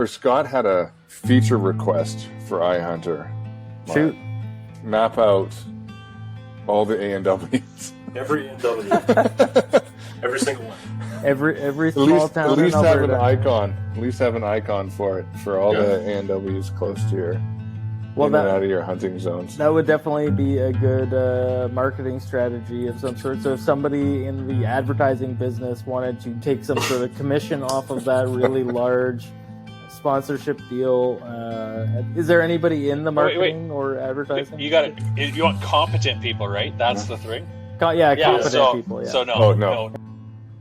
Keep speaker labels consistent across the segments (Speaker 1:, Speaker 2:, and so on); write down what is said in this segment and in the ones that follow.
Speaker 1: Scott had a feature request for iHunter.
Speaker 2: Shoot.
Speaker 1: Map out all the A&Ws.
Speaker 3: Every A&W. Every single one.
Speaker 2: Every small town
Speaker 1: at least
Speaker 2: in
Speaker 1: have
Speaker 2: Alberta.
Speaker 1: an icon. At least have an icon for it for all the A&Ws close to your in and out of your hunting zones.
Speaker 2: That would definitely be a good marketing strategy of some sort. So if somebody in the advertising business wanted to take some sort of commission off of that really large sponsorship deal, is there anybody in the marketing or advertising?
Speaker 4: You want competent people, right? That's the thing.
Speaker 2: Competent people. Yeah.
Speaker 4: So no.
Speaker 1: Oh, no.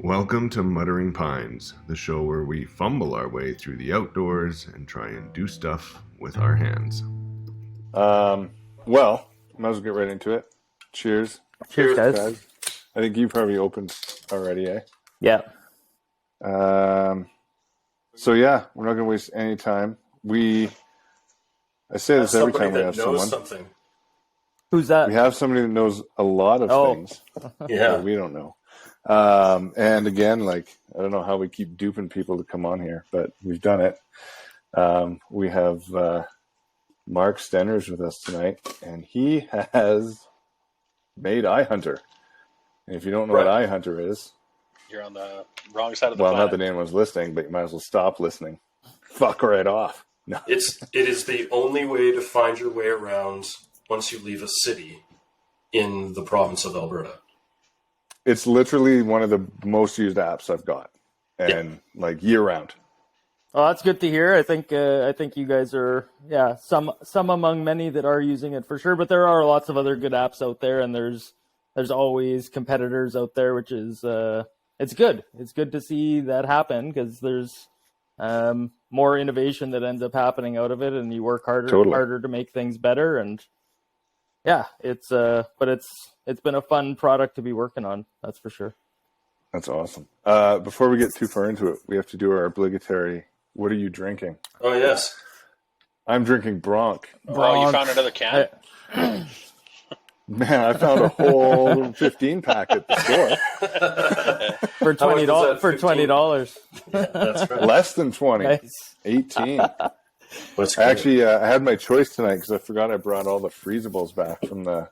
Speaker 5: Welcome to Muttering Pines, the show where we fumble our way through the outdoors and try and do stuff with our hands.
Speaker 1: Well, might as well get right into it. Cheers.
Speaker 2: Cheers, guys.
Speaker 1: I think you probably opened already, eh?
Speaker 2: Yeah.
Speaker 1: So yeah, we're not going to waste any time. I say this every time we have someone.
Speaker 3: Something.
Speaker 2: Who's that?
Speaker 1: We have somebody that knows a lot of things.
Speaker 3: Yeah.
Speaker 1: That we don't know. And again, I don't know how we keep duping people to come on here, but we've done it. We have Mark Stenroos with us tonight, and he has made iHunter. And if you don't know what iHunter is,
Speaker 4: You're on the wrong side of the
Speaker 1: well,
Speaker 4: planet.
Speaker 1: not that anyone's listening, but you might as well stop listening. Fuck right off. No.
Speaker 3: It is the only way to find your way around once you leave a city in the province of Alberta.
Speaker 1: It's literally one of the most used apps I've got, and year round.
Speaker 2: Oh, that's good to hear. I think you guys are some among many that are using it for sure. But there are lots of other good apps out there, and there's always competitors out there, which is it's good. It's good to see that happen because there's more innovation that ends up happening out of it, and you work harder to make things better. And it's been a fun product to be working on. That's for sure.
Speaker 1: That's awesome. Before we get too far into it, we have to do our obligatory. What are you drinking?
Speaker 3: Oh, yes.
Speaker 1: I'm drinking Bronc.
Speaker 4: Oh, you found another can?
Speaker 1: Man, I found a whole 15 pack at the store
Speaker 2: for $20. For $20,
Speaker 3: That's right.
Speaker 1: less than 20.
Speaker 2: Nice.
Speaker 1: 18.
Speaker 3: That's
Speaker 1: I actually I had my choice tonight because I forgot I brought all the freezables back from the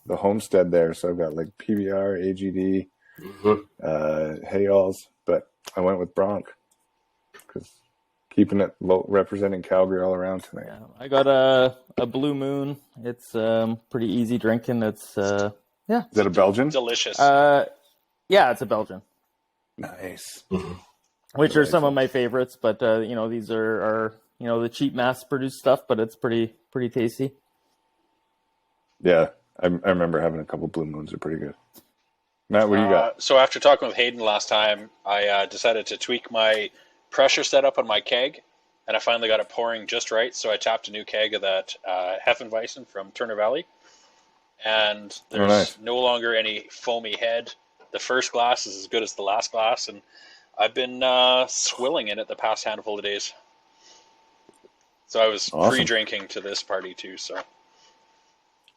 Speaker 1: homestead there. So I've got PBR, AGD, Hayalls, but I went with Bronc because keeping it low, representing Calgary all around tonight.
Speaker 2: Yeah, I got a Blue Moon. It's pretty easy drinking. It's
Speaker 1: Is that a Belgian?
Speaker 4: Delicious.
Speaker 2: yeah, it's a Belgian.
Speaker 1: Nice.
Speaker 2: Which are some of my favorites, but these are the cheap mass-produced stuff, but it's pretty tasty.
Speaker 1: Yeah, I remember having a couple Blue Moons. They're pretty good. Matt, what do you got?
Speaker 4: So after talking with Hayden last time, I decided to tweak my pressure setup on my keg, and I finally got it pouring just right. So I tapped a new keg of that Hefeweizen from Turner Valley, and there's no longer any foamy head. The first glass is as good as the last glass, and I've been swilling in it the past handful of days. So I was pre-drinking to this party too. So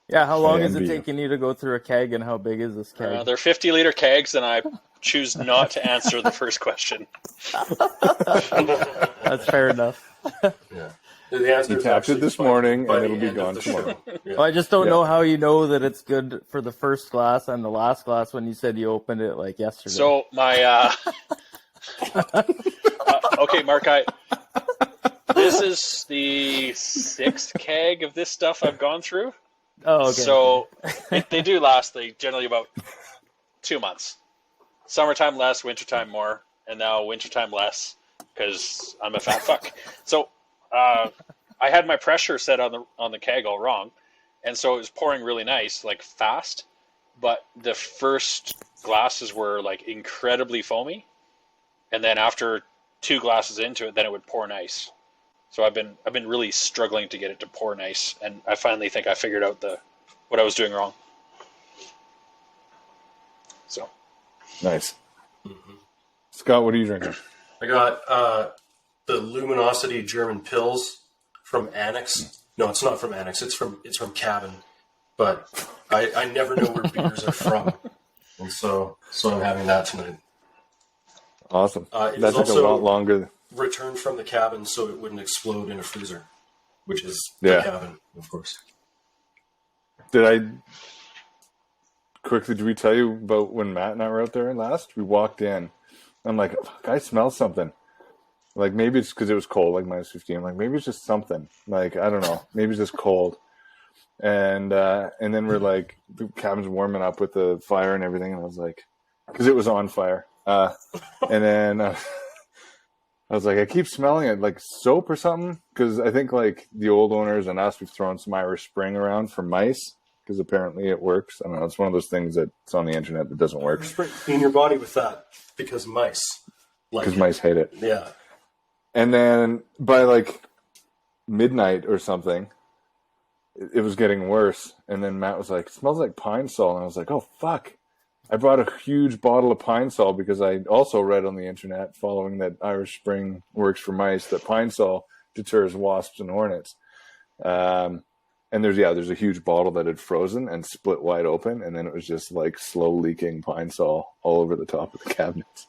Speaker 2: yeah, how long is it taking you to go through a keg, and how big is this keg?
Speaker 4: they're 50-liter kegs, and I choose not to answer the first question.
Speaker 2: That's fair enough.
Speaker 3: Yeah. The answer
Speaker 1: You
Speaker 3: is
Speaker 1: tapped it
Speaker 3: actually
Speaker 1: this
Speaker 3: by
Speaker 1: morning,
Speaker 3: the
Speaker 1: and it'll be
Speaker 3: end
Speaker 1: gone
Speaker 3: of the
Speaker 1: tomorrow.
Speaker 3: show. Yeah.
Speaker 2: Well, I just don't know how you know that it's good for the first glass and the last glass when you said you opened it yesterday.
Speaker 4: So my okay, Mark, this is the 6th keg of this stuff I've gone through.
Speaker 2: oh, okay.
Speaker 4: So they do last generally about 2 months. Summertime less, wintertime more, and now wintertime less because I'm a fat fuck. So I had my pressure set on the keg all wrong, and so it was pouring really nice, fast. But the first glasses were incredibly foamy, and then after 2 glasses into it, then it would pour nice. So I've been really struggling to get it to pour nice, and I finally think I figured out what I was doing wrong. So
Speaker 1: Nice. Scott, what are you drinking?
Speaker 3: I got the Luminosity German Pils from Annex. No, it's not from Annex. It's from Cabin. But I never know where beers are from, and so I'm having that tonight.
Speaker 1: Awesome.
Speaker 3: It
Speaker 1: That
Speaker 3: is
Speaker 1: took a
Speaker 3: also-
Speaker 1: lot longer
Speaker 3: returned from the cabin so it wouldn't explode in a freezer, which is the cabin, of course.
Speaker 1: Did we tell you about when Matt and I were out there last? We walked in. I'm like, fuck, I smell something. Like, maybe it's because it was cold, like -15. I'm like, maybe it's just something. Like, I don't know. Maybe it's just cold. And then we're like, the cabin's warming up with the fire and everything. And I was like, because it was on fire. And then I was like, I keep smelling it, like soap or something. Because I think, like, the old owners and us, we've thrown some Irish Spring around for mice. Because apparently it works. I don't know. It's one of those things that's on the internet that doesn't work.
Speaker 3: Clean your body with that because mice.
Speaker 1: Because mice hate it.
Speaker 3: Yeah.
Speaker 1: And then by like midnight or something, it was getting worse. And then Matt was like, it smells like Pine Sol. And I was like, oh, fuck. I brought a huge bottle of Pine Sol because I also read on the internet, following that Irish Spring works for mice, that Pine Sol deters wasps and hornets. And there's a huge bottle that had frozen and split wide open. And then it was just like slow leaking Pine Sol all over the top of the cabinets.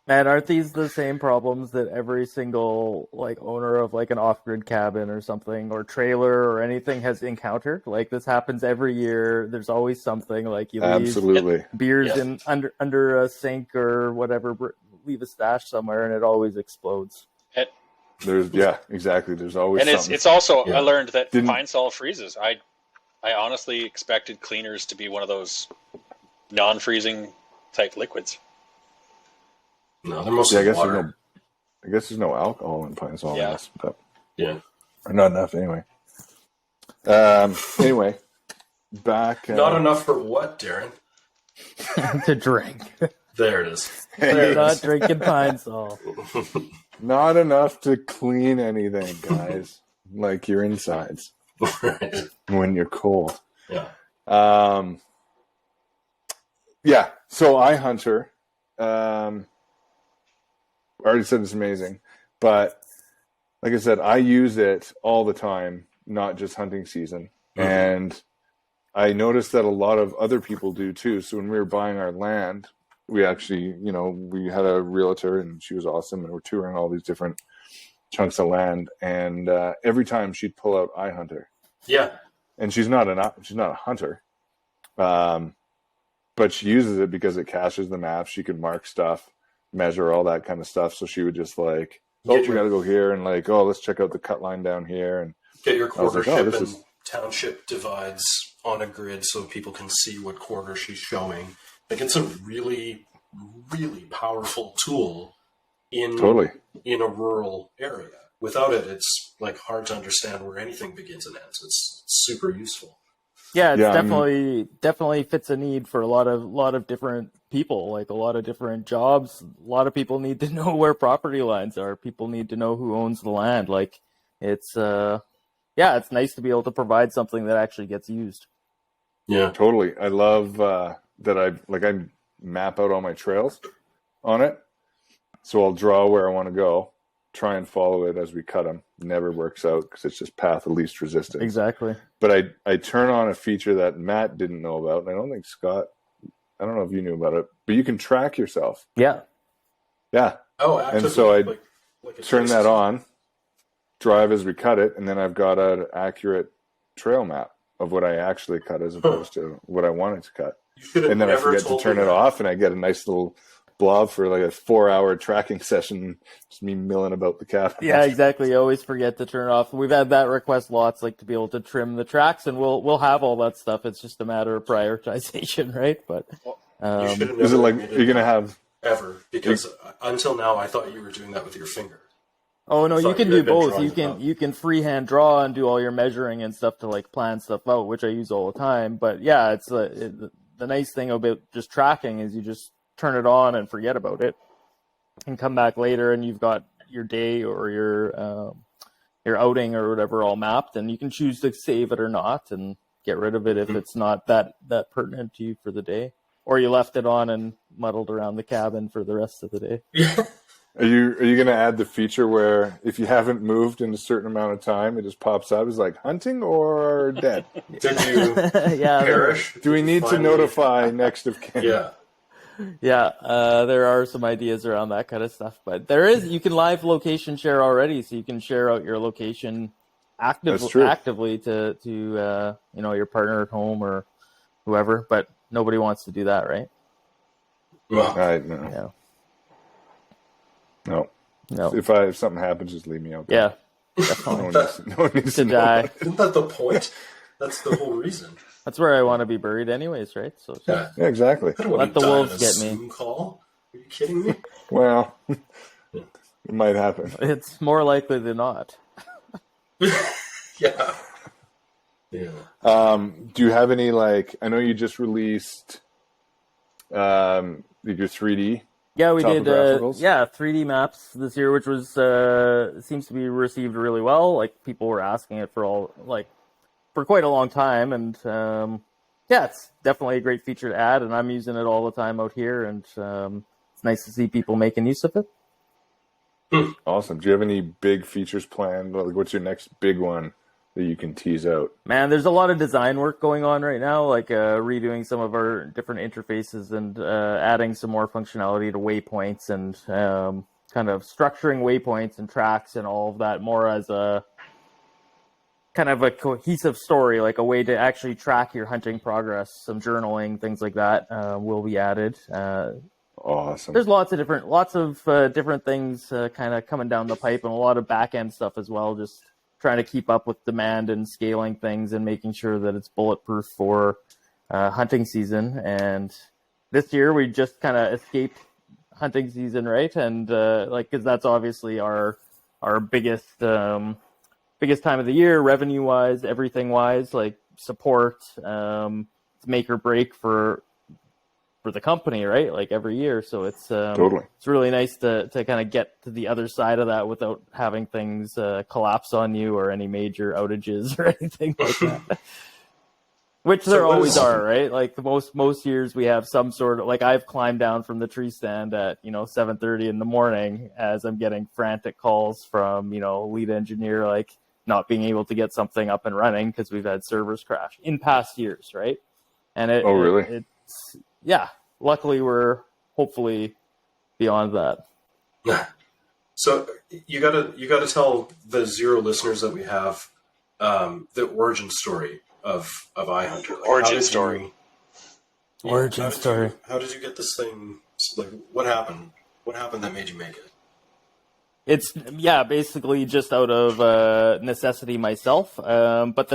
Speaker 2: Man, aren't these the same problems that every single like owner of like an off-grid cabin or something or trailer or anything has encountered? Like, this happens every year. There's always something, like you leave beers in under a sink or whatever, leave a stash somewhere, and it always explodes.
Speaker 1: Exactly. There's always something.
Speaker 4: It's also I learned that Pine Sol freezes. I honestly expected cleaners to be one of those non-freezing type liquids.
Speaker 3: No, they're mostly water.
Speaker 1: I guess there's no alcohol in Pine Sol.
Speaker 4: Yeah.
Speaker 1: But,
Speaker 3: or
Speaker 1: not enough anyway. Anyway, back.
Speaker 3: Not enough for what, Darren?
Speaker 2: To drink.
Speaker 3: There it is.
Speaker 2: They're not drinking Pine Sol.
Speaker 1: Not enough to clean anything, guys. Like your insides.
Speaker 3: Right.
Speaker 1: When you're cold.
Speaker 3: Yeah.
Speaker 1: So iHunter. I already said it's amazing, but like I said, I use it all the time, not just hunting season. Mm-hmm. And I noticed that a lot of other people do too. So when we were buying our land, we actually, we had a realtor and she was awesome, and we're touring all these different chunks of land. And every time she'd pull out iHunter.
Speaker 3: Yeah.
Speaker 1: And she's not a hunter. But she uses it because it caches the maps. She can mark stuff, measure all that kind of stuff. So she would just like, we got to go here, and like, let's check out the cut line down here, and
Speaker 3: get your quartership and township divides on a grid so people can see what quarter she's showing. Like, it's a really, really powerful tool in a rural area. Without it, it's like hard to understand where anything begins and ends. It's super useful.
Speaker 2: Yeah, it's definitely fits a need for a lot of different people, like a lot of different jobs. A lot of people need to know where property lines are. People need to know who owns the land. Like, it's it's nice to be able to provide something that actually gets used.
Speaker 1: Yeah, totally. I love that I map out all my trails on it. So I'll draw where I want to go, try and follow it as we cut them. Never works out because it's just path of least resistance.
Speaker 2: Exactly.
Speaker 1: But I turn on a feature that Matt didn't know about, and I don't think Scott, I don't know if you knew about it, but you can track yourself.
Speaker 2: Yeah.
Speaker 1: Yeah.
Speaker 3: Oh, actually,
Speaker 1: and so I turn that on, drive as we cut it, and then I've got an accurate trail map of what I actually cut as opposed to what I wanted to cut. And then I forget to turn it off, and I get a nice little blob for like a 4-hour tracking session, just me milling about the cabin.
Speaker 2: Yeah, exactly. You always forget to turn it off. We've had that request lots, like to be able to trim the tracks, and we'll have all that stuff. It's just a matter of prioritization, right? But
Speaker 1: is it like you're gonna have
Speaker 3: ever? Because until now, I thought you were doing that with your finger.
Speaker 2: Oh no, you can do both. You can freehand draw and do all your measuring and stuff to like plan stuff out, which I use all the time. But yeah, it's the nice thing about just tracking is you just turn it on and forget about it, and come back later, and you've got your day or your outing or whatever all mapped, and you can choose to save it or not, and get rid of it if it's not that pertinent to you for the day, or you left it on and muddled around the cabin for the rest of the day.
Speaker 1: Are you going to add the feature where if you haven't moved in a certain amount of time, it just pops up? It's like hunting or dead?
Speaker 3: Did you perish?
Speaker 1: Do we need to notify next of kin?
Speaker 3: Yeah.
Speaker 2: Yeah, there are some ideas around that kind of stuff, but you can live location share already, so you can share out your location actively to your partner at home or whoever, but nobody wants to do that, right?
Speaker 3: Well,
Speaker 1: No.
Speaker 2: No.
Speaker 1: If something happens, just leave me out there.
Speaker 2: Yeah.
Speaker 1: No one needs to know.
Speaker 2: Die.
Speaker 3: Isn't that the point? That's the whole reason.
Speaker 2: That's where I want to be buried anyways, right? So
Speaker 3: Yeah,
Speaker 1: exactly.
Speaker 3: I don't want
Speaker 2: let
Speaker 3: to
Speaker 2: the
Speaker 3: die
Speaker 2: wolves
Speaker 3: on a
Speaker 2: get
Speaker 3: Zoom
Speaker 2: me.
Speaker 3: call. Are you kidding me?
Speaker 1: Well, it might happen.
Speaker 2: It's more likely than not.
Speaker 3: Yeah. Yeah.
Speaker 1: Do you have any, I know you just released your 3D?
Speaker 2: Yeah, we did.
Speaker 1: Topographicals?
Speaker 2: 3D maps this year, which was seems to be received really well. Like people were asking it for quite a long time, and it's definitely a great feature to add. And I'm using it all the time out here, and it's nice to see people making use of it.
Speaker 1: Awesome. Do you have any big features planned? What's your next big one that you can tease out?
Speaker 2: Man, there's a lot of design work going on right now, like redoing some of our different interfaces and adding some more functionality to waypoints and kind of structuring waypoints and tracks and all of that more as a kind of a cohesive story, like a way to actually track your hunting progress. Some journaling, things like that will be added.
Speaker 1: Awesome.
Speaker 2: There's lots of different things kind of coming down the pipe, and a lot of back end stuff as well. Just trying to keep up with demand and scaling things and making sure that it's bulletproof for hunting season. And this year we just kind of escaped hunting season, right? And because that's obviously our biggest time of the year, revenue wise, everything wise, like support, it's make or break for the company, right? Like every year. So it's
Speaker 1: totally.
Speaker 2: It's really nice to kind of get to the other side of that without having things collapse on you or any major outages or anything like that. Which there always are, right? Like most years we have some sort of, like I've climbed down from the tree stand at 7:30 in the morning as I'm getting frantic calls from lead engineer, like not being able to get something up and running because we've had servers crash in past years, right? And
Speaker 1: really?
Speaker 2: Luckily we're hopefully beyond that.
Speaker 3: So you gotta tell the 0 listeners that we have the origin story of iHunter. Like,
Speaker 4: origin story.
Speaker 3: How did you get this thing? Like, what happened? What happened that made you make it?
Speaker 2: It's basically just out of necessity myself. But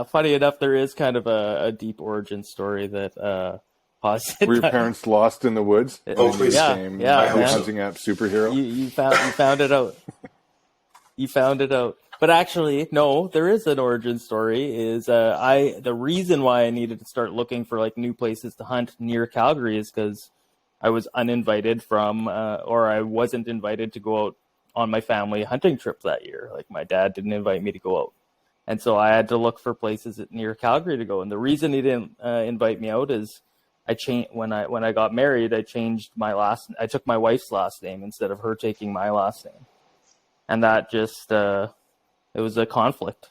Speaker 2: funny enough, there is kind of a deep origin story that caused it.
Speaker 1: Were your parents lost in the woods?
Speaker 3: Oh, please.
Speaker 1: Hunting app superhero.
Speaker 2: You found it out. You found it out. But actually, no, there is an origin story. Is the reason why I needed to start looking for like new places to hunt near Calgary is because I was uninvited or I wasn't invited to go out on my family hunting trip that year. Like my dad didn't invite me to go out. And so I had to look for places near Calgary to go. And the reason he didn't invite me out is I changed when I got married. I changed I took my wife's last name instead of her taking my last name, and that just it was a conflict.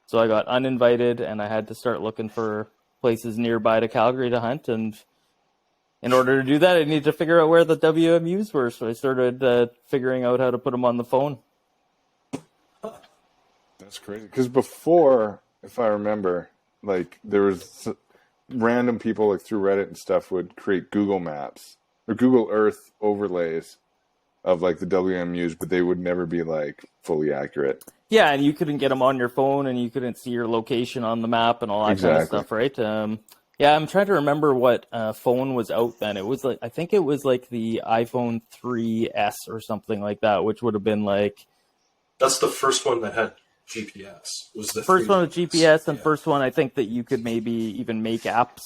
Speaker 2: So I got uninvited, and I had to start looking for places nearby to Calgary to hunt. And in order to do that, I needed to figure out where the WMUs were. So I started figuring out how to put them on the phone.
Speaker 1: That's crazy. Because before, if I remember, like there was random people like through Reddit and stuff would create Google Maps or Google Earth overlays of like the WMUs, but they would never be like fully accurate.
Speaker 2: Yeah, and you couldn't get them on your phone, and you couldn't see your location on the map and all that kind of stuff, right? I'm trying to remember what phone was out then. It was I think it was like the iPhone 3S or something like that, which would have been like.
Speaker 3: That's the first one that had GPS. Was the
Speaker 2: first one with GPS, and first one I think that you could maybe even make apps.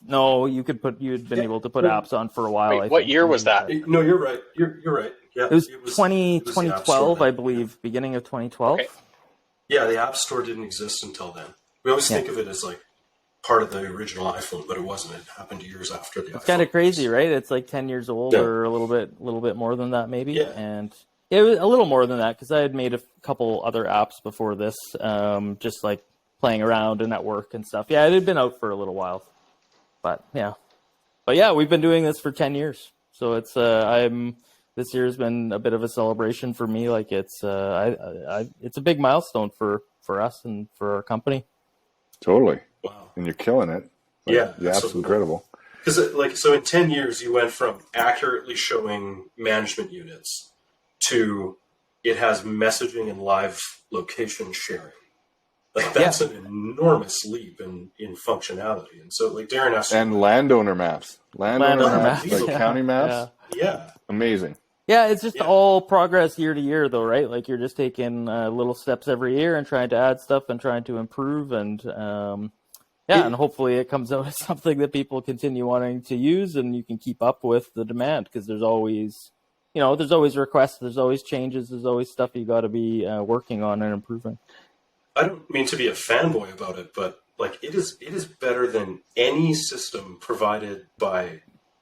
Speaker 2: No, you had been able to put apps on for a while.
Speaker 4: Wait, what year was that?
Speaker 3: No, you're right. You're right. Yeah,
Speaker 2: it was 2012, I believe, beginning of 2012.
Speaker 3: Okay. Yeah, the App Store didn't exist until then. We always think of it as like part of the original iPhone, but it wasn't. It happened years after the iPhone.
Speaker 2: It's kind of crazy, right? It's like 10 years old or a little bit more than that, maybe. Yeah. And it was a little more than that because I had made a couple other apps before this, just like playing around and at work and stuff. Yeah, it had been out for a little while, but but yeah, we've been doing this for 10 years. So it's this year has been a bit of a celebration for me. Like it's it's a big milestone for us and for our company.
Speaker 1: Totally.
Speaker 3: Wow.
Speaker 1: And you're killing it. Like,
Speaker 3: Yeah,
Speaker 1: yeah, absolutely incredible.
Speaker 3: Because so in 10 years, you went from accurately showing management units to it has messaging and live location sharing. Like that's an enormous leap in functionality. And so like Darren asked,
Speaker 1: and landowner maps, like county maps.
Speaker 3: Yeah.
Speaker 1: Amazing.
Speaker 2: Yeah, it's just all progress year to year, though, right? Like you're just taking little steps every year and trying to add stuff and trying to improve, and and hopefully it comes out as something that people continue wanting to use, and you can keep up with the demand, because there's always, there's always requests, there's always changes, there's always stuff you got to be working on and improving.
Speaker 3: I don't mean to be a fanboy about it, but like it is better than any system provided by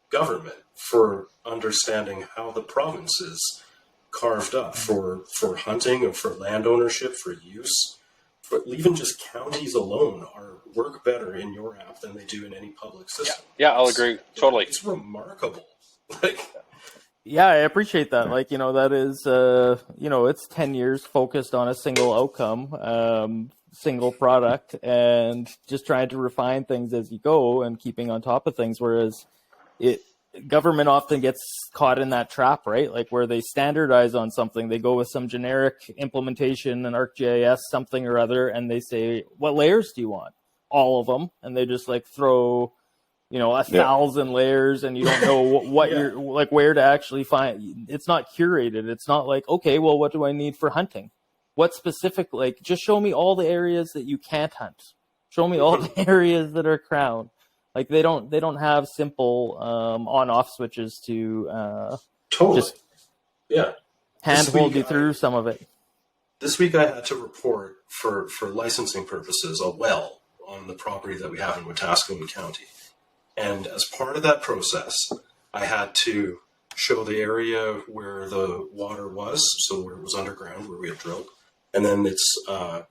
Speaker 3: government for understanding how the province is carved up for hunting or for land ownership, for use. For even just counties alone work better in your app than they do in any public system.
Speaker 4: Yeah, I'll agree. Totally.
Speaker 3: It's remarkable. Like,
Speaker 2: yeah, I appreciate that. Like, that is, it's 10 years focused on a single outcome, single product, and just trying to refine things as you go and keeping on top of things. Whereas government often gets caught in that trap, right? Like where they standardize on something, they go with some generic implementation, an ArcGIS, something or other, and they say, what layers do you want? All of them. And they just like throw, 1,000 layers, and you don't know what you're like, where to actually find. It's not curated. It's not like, okay, well, what do I need for hunting? What specific, like, just show me all the areas that you can't hunt. Show me all the areas that are crown. Like they don't have simple on-off switches to
Speaker 3: totally.
Speaker 2: Just handhold you through some of it.
Speaker 3: This week I had to report for licensing purposes a well on the property that we have in Wetaskiwin County. And as part of that process, I had to show the area where the water was, so where it was underground, where we had drilled, and then its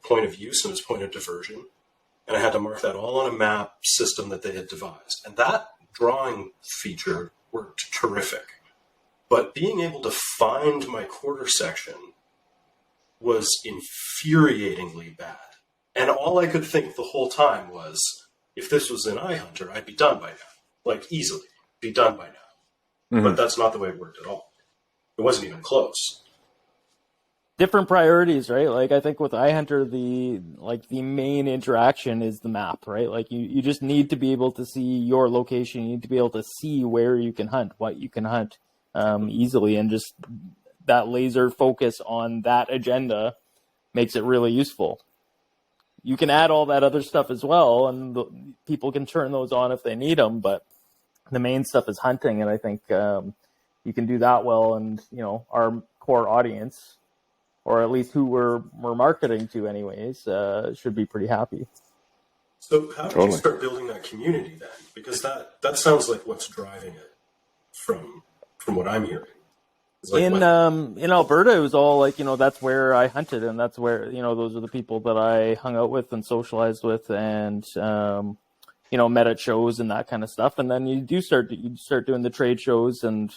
Speaker 3: point of use and its point of diversion. And I had to mark that all on a map system that they had devised. And that drawing feature worked terrific. But being able to find my quarter section was infuriatingly bad. And all I could think the whole time was, if this was in iHunter, I'd be done by now. Like, easily. Be done by now. Mm-hmm. But that's not the way it worked at all. It wasn't even close.
Speaker 2: Different priorities, right? Like I think with iHunter, the main interaction is the map, right? Like you just need to be able to see your location. You need to be able to see where you can hunt, what you can hunt easily, and just that laser focus on that agenda makes it really useful. You can add all that other stuff as well, and people can turn those on if they need them, but the main stuff is hunting, and I think you can do that well, and our core audience, or at least who we're marketing to anyways, should be pretty happy.
Speaker 3: So how did you start building that community then? Because that sounds like what's driving it from what I'm hearing. Like
Speaker 2: in Alberta, it was all like, that's where I hunted, and that's where, those are the people that I hung out with and socialized with, and, met at shows and that kind of stuff. And then you start doing the trade shows, and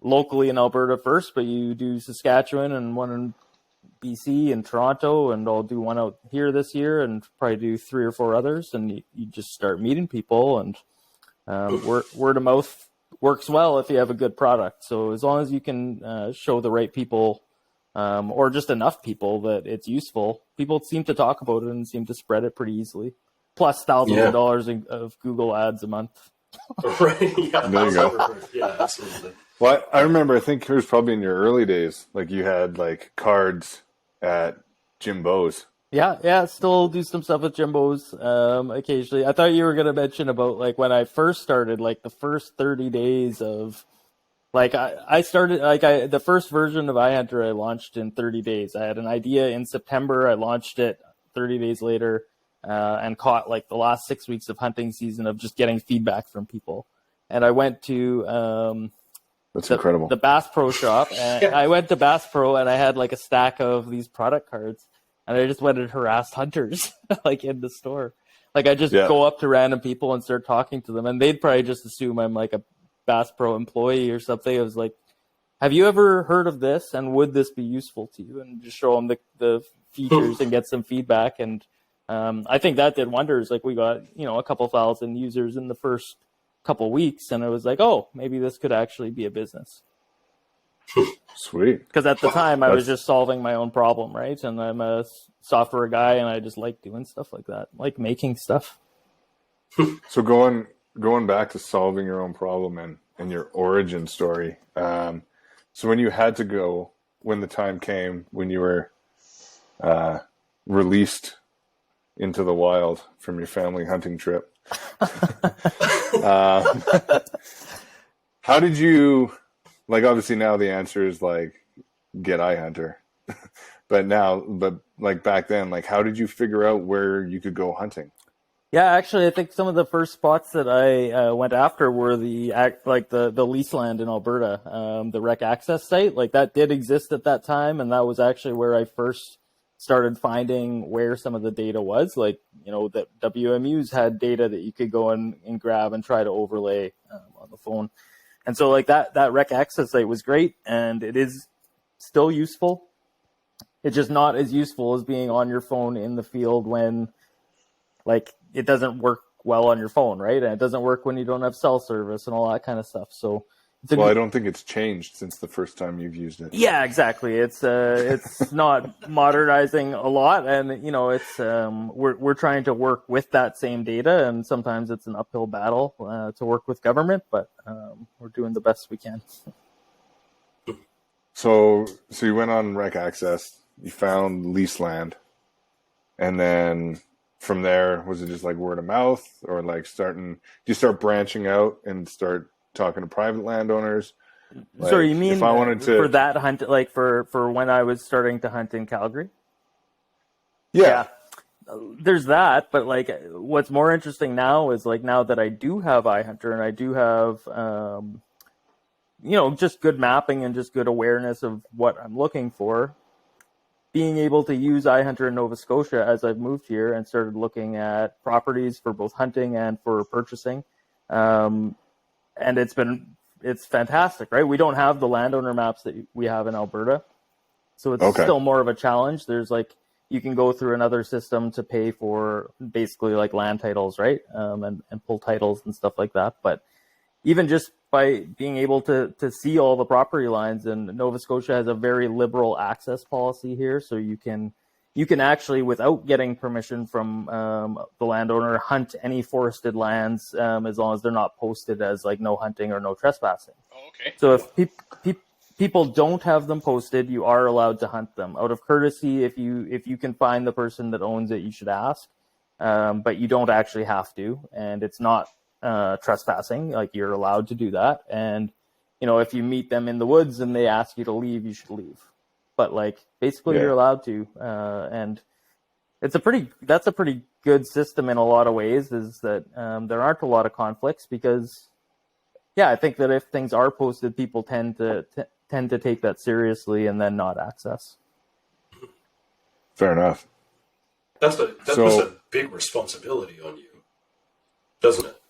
Speaker 2: locally in Alberta first, but you do Saskatchewan and one in BC and Toronto, and I'll do one out here this year, and probably do 3 or 4 others, and you just start meeting people, and word of mouth works well if you have a good product. So as long as you can show the right people, or just enough people that it's useful, people seem to talk about it and seem to spread it pretty easily. Plus thousands of dollars of Google ads a month.
Speaker 3: Right. Yeah.
Speaker 1: There you go.
Speaker 3: Yeah, absolutely.
Speaker 1: Well, I remember, I think it was probably in your early days, like you had like cards at Jimbo's.
Speaker 2: Yeah, still do some stuff with Jimbo's occasionally. I thought you were going to mention about like when I first started, like the first 30 days of, like I started, like the first version of iHunter I launched in 30 days. I had an idea in September, I launched it 30 days later, and caught like the last 6 weeks of hunting season of just getting feedback from people. And I went to...
Speaker 1: That's incredible.
Speaker 2: The Bass Pro shop. And I went to Bass Pro, and I had like a stack of these product cards, and I just went and harassed hunters like in the store. Like I just
Speaker 1: Yeah.
Speaker 2: go up to random people and start talking to them, and they'd probably just assume I'm like a Bass Pro employee or something. I was like, have you ever heard of this, and would this be useful to you? And just show them the features and get some feedback. And I think that did wonders. Like we got, a couple thousand users in the first couple weeks, and it was like, oh, maybe this could actually be a business.
Speaker 1: Sweet.
Speaker 2: Because at the time I was
Speaker 1: That's-
Speaker 2: just solving my own problem, right? And I'm a software guy, and I just like doing stuff like that, like making stuff.
Speaker 1: So going back to solving your own problem and your origin story. So when you had to go, when the time came, when you were released into the wild from your family hunting trip, how did you, like, obviously now the answer is like, get iHunter. but like back then, like, how did you figure out where you could go hunting?
Speaker 2: Yeah, actually, I think some of the first spots that I went after were the lease land in Alberta, the rec access site. Like that did exist at that time, and that was actually where I first started finding where some of the data was. Like, that WMUs had data that you could go and grab and try to overlay on the phone. And so like that rec access site was great, and it is still useful. It's just not as useful as being on your phone in the field when, like, it doesn't work well on your phone, right? And it doesn't work when you don't have cell service and all that kind of stuff. So,
Speaker 1: I don't think it's changed since the first time you've used it.
Speaker 2: Yeah, exactly. It's not modernizing a lot, and it's we're trying to work with that same data, and sometimes it's an uphill battle to work with government, but we're doing the best we can.
Speaker 1: So you went on Rec Access, you found lease land, and then from there, was it just like word of mouth, or like do you start branching out and start talking to private landowners? Like,
Speaker 2: so you mean
Speaker 1: if I wanted to,
Speaker 2: for that hunt, like for when I was starting to hunt in Calgary?
Speaker 1: yeah.
Speaker 2: There's that, but like what's more interesting now is like now that I do have iHunter and I do have just good mapping and just good awareness of what I'm looking for, being able to use iHunter in Nova Scotia as I've moved here and started looking at properties for both hunting and for purchasing. And it's fantastic, right? We don't have the landowner maps that we have in Alberta. So it's still more of a challenge. There's like, you can go through another system to pay for basically like land titles, right? And pull titles and stuff like that. But even just by being able to see all the property lines, and Nova Scotia has a very liberal access policy here. So you can actually, without getting permission from the landowner, hunt any forested lands as long as they're not posted as like no hunting or no trespassing.
Speaker 4: Oh, okay.
Speaker 2: So if people don't have them posted, you are allowed to hunt them out of courtesy. If you can find the person that owns it, you should ask, but you don't actually have to, and it's not trespassing. Like, you're allowed to do that, and if you meet them in the woods and they ask you to leave, you should leave. But like basically, you're allowed to, and that's a pretty good system in a lot of ways. Is that there aren't a lot of conflicts because, I think that if things are posted, people tend to take that seriously and then not access.
Speaker 1: Fair enough.
Speaker 3: That was a big responsibility on you, doesn't it?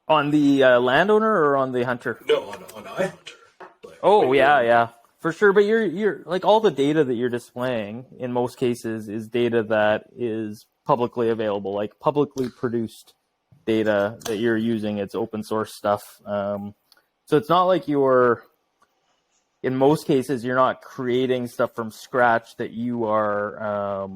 Speaker 2: On the landowner or on the hunter?
Speaker 3: No, on iHunter.
Speaker 2: Yeah, for sure. But you're like, all the data that you're displaying in most cases is data that is publicly available, like publicly produced data that you're using. It's open source stuff. So it's not like in most cases, you're not creating stuff from scratch that you are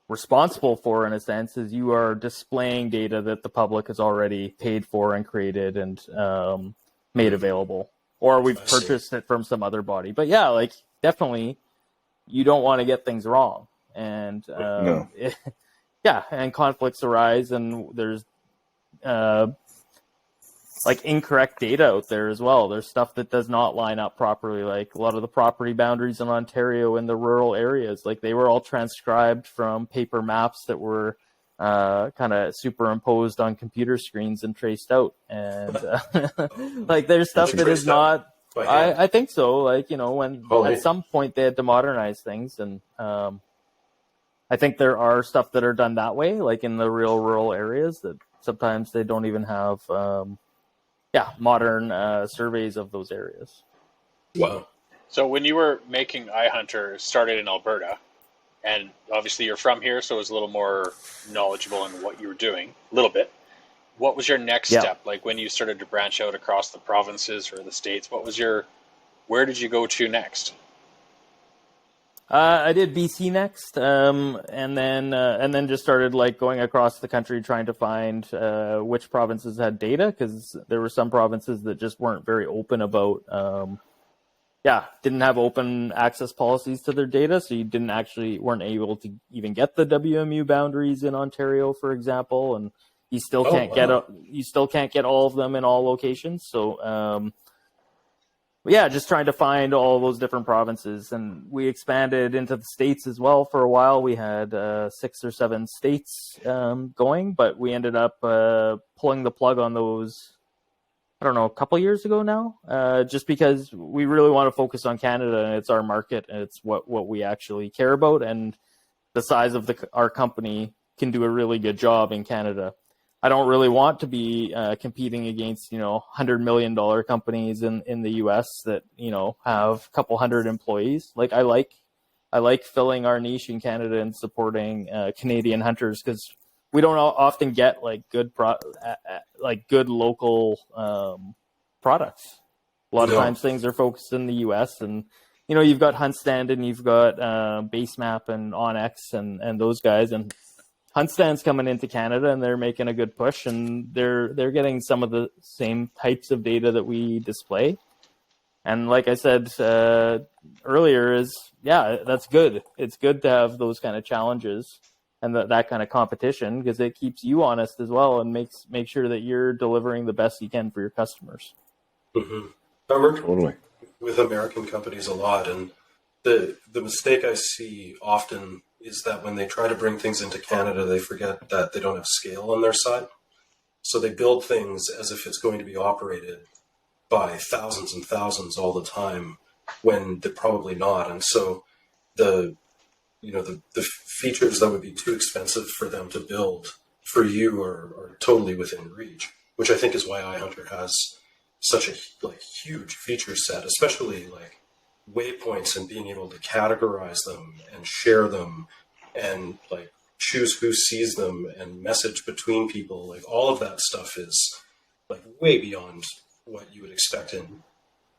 Speaker 2: responsible for, in a sense, is you are displaying data that the public has already paid for and created and made available, or we've purchased it from some other body. But yeah, like, definitely you don't want to get things wrong, and
Speaker 1: No.
Speaker 2: and conflicts arise, and there's like incorrect data out there as well. There's stuff that does not line up properly. Like, a lot of the property boundaries in Ontario in the rural areas, like, they were all transcribed from paper maps that were kind of superimposed on computer screens and traced out. And like, there's stuff that is not, I think so. Like, when at some point they had to modernize things, and I think there are stuff that are done that way, like in the real rural areas, that sometimes they don't even have, modern surveys of those areas.
Speaker 3: Wow.
Speaker 4: So when you were making iHunter, started in Alberta, and obviously you're from here, so it was a little more knowledgeable in what you were doing, a little bit. What was your next step? Like when you started to branch out across the provinces or the states, where did you go to next?
Speaker 2: I did BC next, and then just started like going across the country trying to find which provinces had data, because there were some provinces that just weren't very open about, didn't have open access policies to their data, so you weren't able to even get the WMU boundaries in Ontario, for example, and you still can't get all of them in all locations. So just trying to find all those different provinces. And we expanded into the states as well for a while. We had 6 or 7 states going, but we ended up pulling the plug on those, I don't know, a couple years ago now, just because we really want to focus on Canada, and it's our market, and it's what we actually care about. And the size of our company can do a really good job in Canada. I don't really want to be competing against, $100 million companies in the U.S. that, have a couple hundred employees. Like I like filling our niche in Canada and supporting Canadian hunters, because we don't often get like good local products. A lot of times things are focused in the U.S. and you've got HuntStand and you've got Basemap and Onyx and those guys, and HuntStand's coming into Canada and they're making a good push, and they're getting some of the same types of data that we display. And like I said earlier, that's good. It's good to have those kind of challenges and that kind of competition, because it keeps you honest as well and make sure that you're delivering the best you can for your customers.
Speaker 3: Mm-hmm. I work with American companies a lot, and the mistake I see often is that when they try to bring things into Canada, they forget that they don't have scale on their side. So they build things as if it's going to be operated by thousands and thousands all the time, when they're probably not. And so the features that would be too expensive for them to build for you are totally within reach, which I think is why iHunter has such a huge feature set, especially like waypoints and being able to categorize them and share them and like choose who sees them and message between people. Like all of that stuff is like way beyond what you would expect in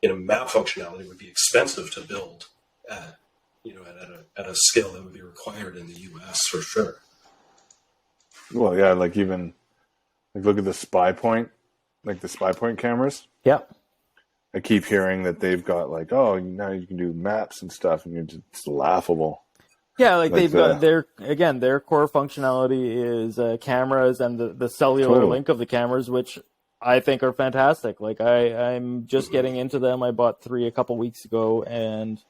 Speaker 3: a map functionality. Would be expensive to build at a scale that would be required in the US for sure.
Speaker 1: Well, yeah, like even like look at the SpyPoint cameras.
Speaker 2: Yeah.
Speaker 1: I keep hearing that they've got like, now you can do maps and stuff, and it's laughable.
Speaker 2: Yeah, like they've got their core functionality is cameras and the cellular link of the cameras, which I think are fantastic. Like I'm just getting into them. I bought 3 a couple weeks ago, and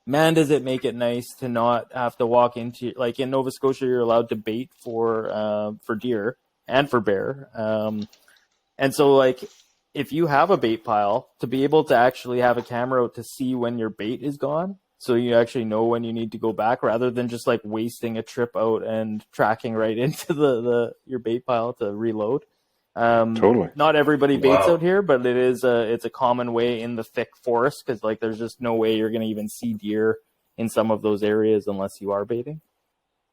Speaker 2: man, does it make it nice to not have to walk into, like in Nova Scotia, you're allowed to bait for deer and for bear. And so like if you have a bait pile, to be able to actually have a camera out to see when your bait is gone, so you actually know when you need to go back, rather than just like wasting a trip out and tracking right into your bait pile to reload.
Speaker 1: Totally.
Speaker 2: Not everybody baits out here, but it's a common way in the thick forest, because like there's just no way you're going to even see deer in some of those areas unless you are baiting.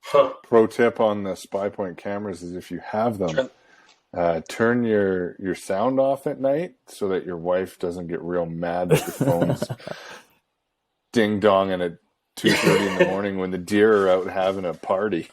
Speaker 1: Pro tip on the SpyPoint cameras is if you have them, turn your sound off at night so that your wife doesn't get real mad that your phone's ding-donging at 2:30 in the morning when the deer are out having a party.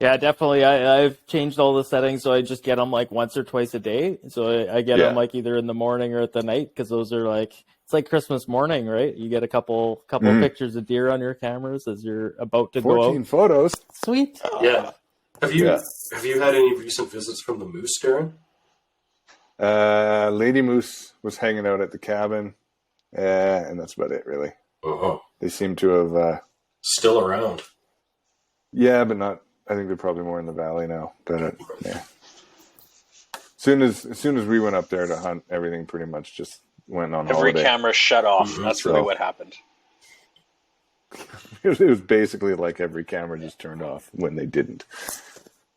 Speaker 2: Yeah, definitely. I've changed all the settings, so I just get them like once or twice a day. So I get them like either in the morning or at the night, because those are like, it's like Christmas morning, right? You get a couple pictures of deer on your cameras as you're about to go out.
Speaker 1: 14 photos. Sweet.
Speaker 3: Yeah. Have you had any recent visits from the moose, Darren?
Speaker 1: Lady Moose was hanging out at the cabin, and that's about it, really. They seem to have
Speaker 3: still around.
Speaker 1: Yeah, but not. I think they're probably more in the valley now. But yeah, as soon as we went up there to hunt, everything pretty much just went on
Speaker 4: Every
Speaker 1: holiday.
Speaker 4: camera shut off. That's really what happened.
Speaker 1: It was basically like every camera just turned off when they didn't.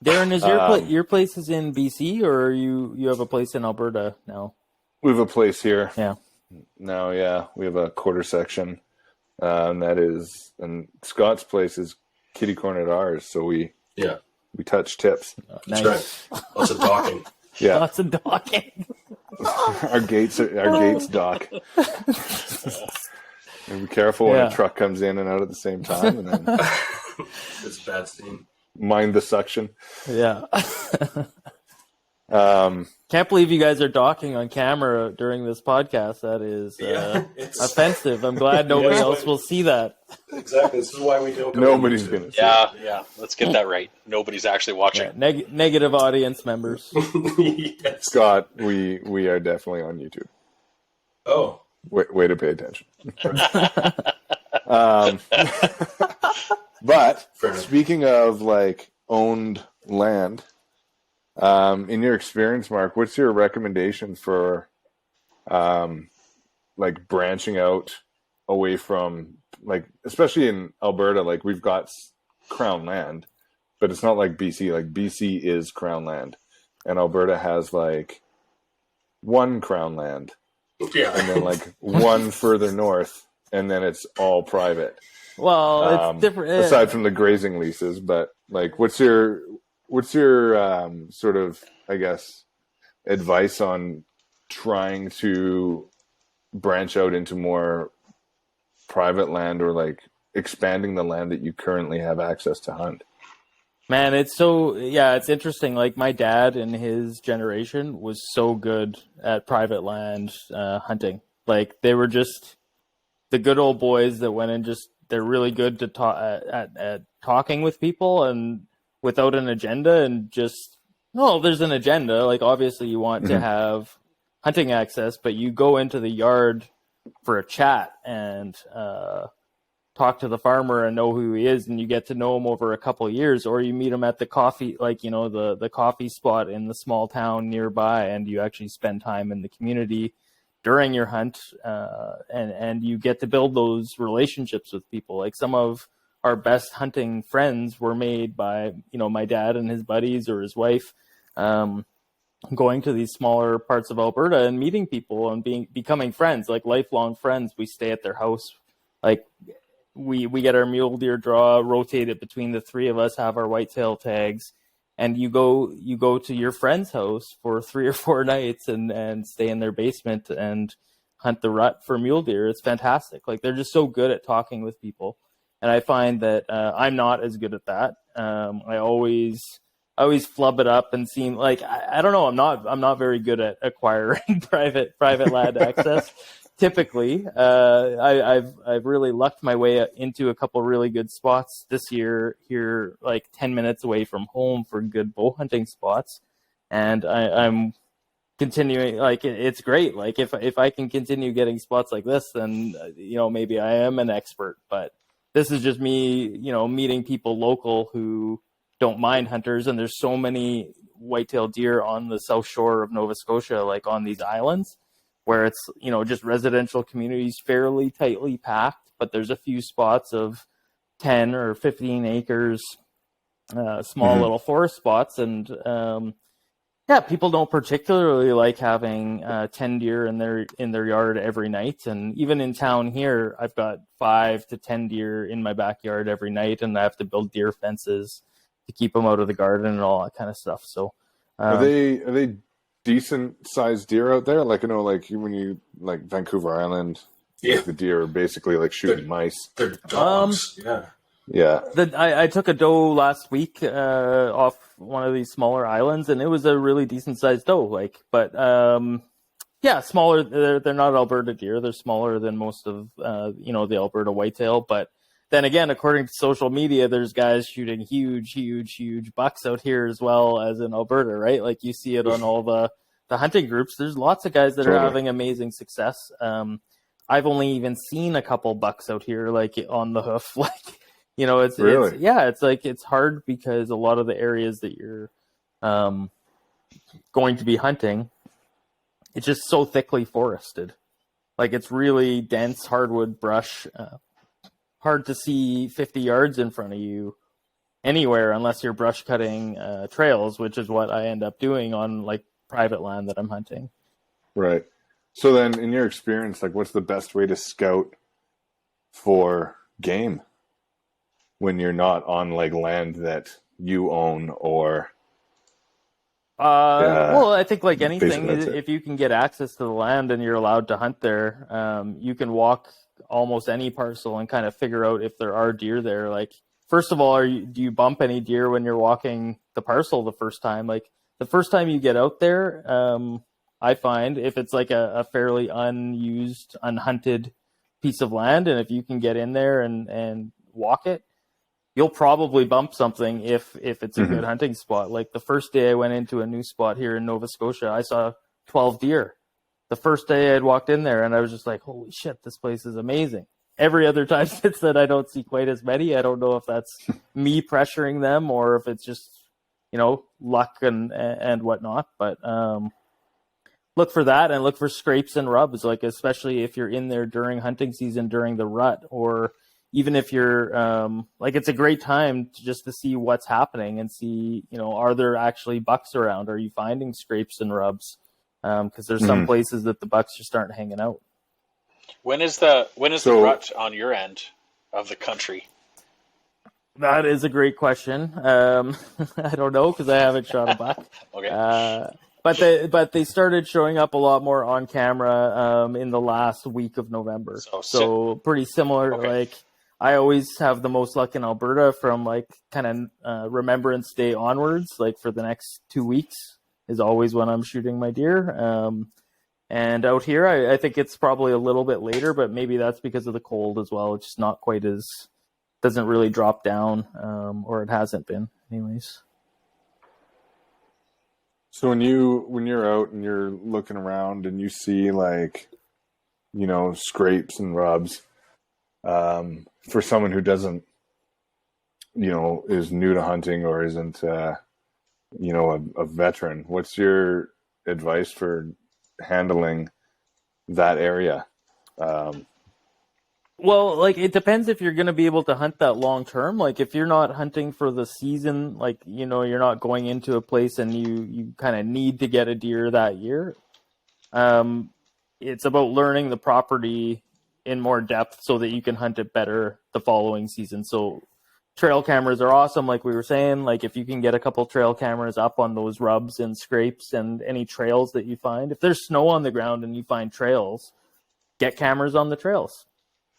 Speaker 2: Darren, is your place is in BC, or you have a place in Alberta now?
Speaker 1: We have a place here.
Speaker 2: Yeah.
Speaker 1: Now, yeah, we have a quarter section, and Scott's place is kitty corner at ours, so we touch tips.
Speaker 3: That's
Speaker 2: Nice.
Speaker 3: right. Lots of docking.
Speaker 1: Yeah,
Speaker 2: Lots of docking.
Speaker 1: our gates dock. And be careful when a truck comes in and out at the same time, and then
Speaker 3: It's a bad scene.
Speaker 1: mind the suction.
Speaker 2: Yeah. Can't believe you guys are docking on camera during this podcast. That is
Speaker 3: It's
Speaker 2: offensive. I'm glad nobody else will see that.
Speaker 3: exactly. This is why we don't.
Speaker 1: Nobody's gonna see it.
Speaker 4: Yeah. Let's get that right. Nobody's actually watching.
Speaker 2: Yeah, negative audience members.
Speaker 3: Yes.
Speaker 1: Scott, we are definitely on YouTube.
Speaker 3: Oh.
Speaker 1: Way to pay attention. But speaking of like owned land, in your experience, Mark, what's your recommendation for like branching out away from, like, especially in Alberta, like we've got crown land, but it's not like BC. Like BC is crown land, and Alberta has like one crown land.
Speaker 3: Yeah.
Speaker 1: And then like one further north, and then it's all private.
Speaker 2: Well, it's different.
Speaker 1: Aside from the grazing leases, but like, what's your sort of, I guess, advice on trying to branch out into more private land, or like expanding the land that you currently have access to hunt?
Speaker 2: Man, it's interesting. Like my dad and his generation was so good at private land hunting. Like they were just the good old boys that went and they're really good to talk at talking with people and without an agenda, and there's an agenda. Like obviously you want to have hunting access, but you go into the yard for a chat and talk to the farmer and know who he is, and you get to know him over a couple of years, or you meet him at the coffee, like, you know, the coffee spot in the small town nearby, and you actually spend time in the community during your hunt, and you get to build those relationships with people. Like some of our best hunting friends were made by, you know, my dad and his buddies or his wife, going to these smaller parts of Alberta and meeting people and becoming friends, like lifelong friends. We stay at their house. Like we get our mule deer draw, rotate it between the three of us, have our whitetail tags, and you go to your friend's house for 3 or 4 nights and stay in their basement and hunt the rut for mule deer. It's fantastic. Like they're just so good at talking with people. And I find that I'm not as good at that. I always flub it up and seem like I don't know. I'm not very good at acquiring private land access. Typically, I've really lucked my way into a couple really good spots this year here, like 10 minutes away from home for good bow hunting spots, and I'm continuing. Like it's great. Like if I can continue getting spots like this, then you know maybe I am an expert. But this is just me, you know, meeting people local who don't mind hunters, and there's so many whitetail deer on the south shore of Nova Scotia, like on these islands, where it's, you know, just residential communities fairly tightly packed, but there's a few spots of 10 or 15 acres, small little forest spots. And people don't particularly like having 10 deer in their yard every night. And even in town here, I've got 5 to 10 deer in my backyard every night, and I have to build deer fences to keep them out of the garden and all that kind of stuff. So
Speaker 1: are they decent sized deer out there? Like, I know, like when you like Vancouver Island, like, the deer are basically like shooting mice.
Speaker 3: They're dogs.
Speaker 1: Yeah.
Speaker 2: I took a doe last week off one of these smaller islands, and it was a really decent sized doe. Like, but smaller. They're not Alberta deer. They're smaller than most of the Alberta whitetail. But then again, according to social media, there's guys shooting huge bucks out here as well as in Alberta, right? Like you see it on all the hunting groups. There's lots of guys that are having amazing success. I've only even seen a couple bucks out here, like on the hoof. Like, you know, it's like it's hard because a lot of the areas that you're going to be hunting, it's just so thickly forested. Like it's really dense hardwood brush. hard to see 50 yards in front of you anywhere unless you're brush cutting trails, which is what I end up doing on like private land that I'm hunting.
Speaker 1: Right. So then, in your experience, like, what's the best way to scout for game when you're not on like land that you own or?
Speaker 2: Well, I think like anything,
Speaker 1: basically that's it.
Speaker 2: if you can get access to the land and you're allowed to hunt there, you can walk almost any parcel and kind of figure out if there are deer there. Like, first of all, do you bump any deer when you're walking the parcel the first time? Like, the first time you get out there, I find if it's like a fairly unused, unhunted piece of land, and if you can get in there and walk it, you'll probably bump something if it's a good hunting spot. Like the first day I went into a new spot here in Nova Scotia, I saw 12 deer. The first day I'd walked in there and I was just like, holy shit, this place is amazing. Every other time since then, I don't see quite as many. I don't know if that's me pressuring them or if it's just, luck and whatnot. But look for that and look for scrapes and rubs, like especially if you're in there during hunting season, during the rut, or even if you're it's a great time to see what's happening and see, are there actually bucks around? Are you finding scrapes and rubs? Because there's some places that the bucks just aren't hanging out.
Speaker 4: When is the rut on your end of the country?
Speaker 2: That is a great question. I don't know because I haven't shot a buck.
Speaker 4: Okay.
Speaker 2: But they started showing up a lot more on camera in the last week of November. So pretty similar.
Speaker 4: Okay.
Speaker 2: Like I always have the most luck in Alberta from like kind of Remembrance Day onwards. Like for the next 2 weeks is always when I'm shooting my deer. And out here, I think it's probably a little bit later, but maybe that's because of the cold as well. It's just not quite as doesn't really drop down, or it hasn't been, anyways.
Speaker 1: So when you're out and you're looking around and you see like, scrapes and rubs, for someone who doesn't, is new to hunting or isn't, a veteran, what's your advice for handling that area?
Speaker 2: Well, like it depends if you're going to be able to hunt that long term. Like if you're not hunting for the season, like, you're not going into a place and you kind of need to get a deer that year. It's about learning the property in more depth so that you can hunt it better the following season. So trail cameras are awesome. Like we were saying, like if you can get a couple trail cameras up on those rubs and scrapes and any trails that you find, if there's snow on the ground and you find trails, get cameras on the trails.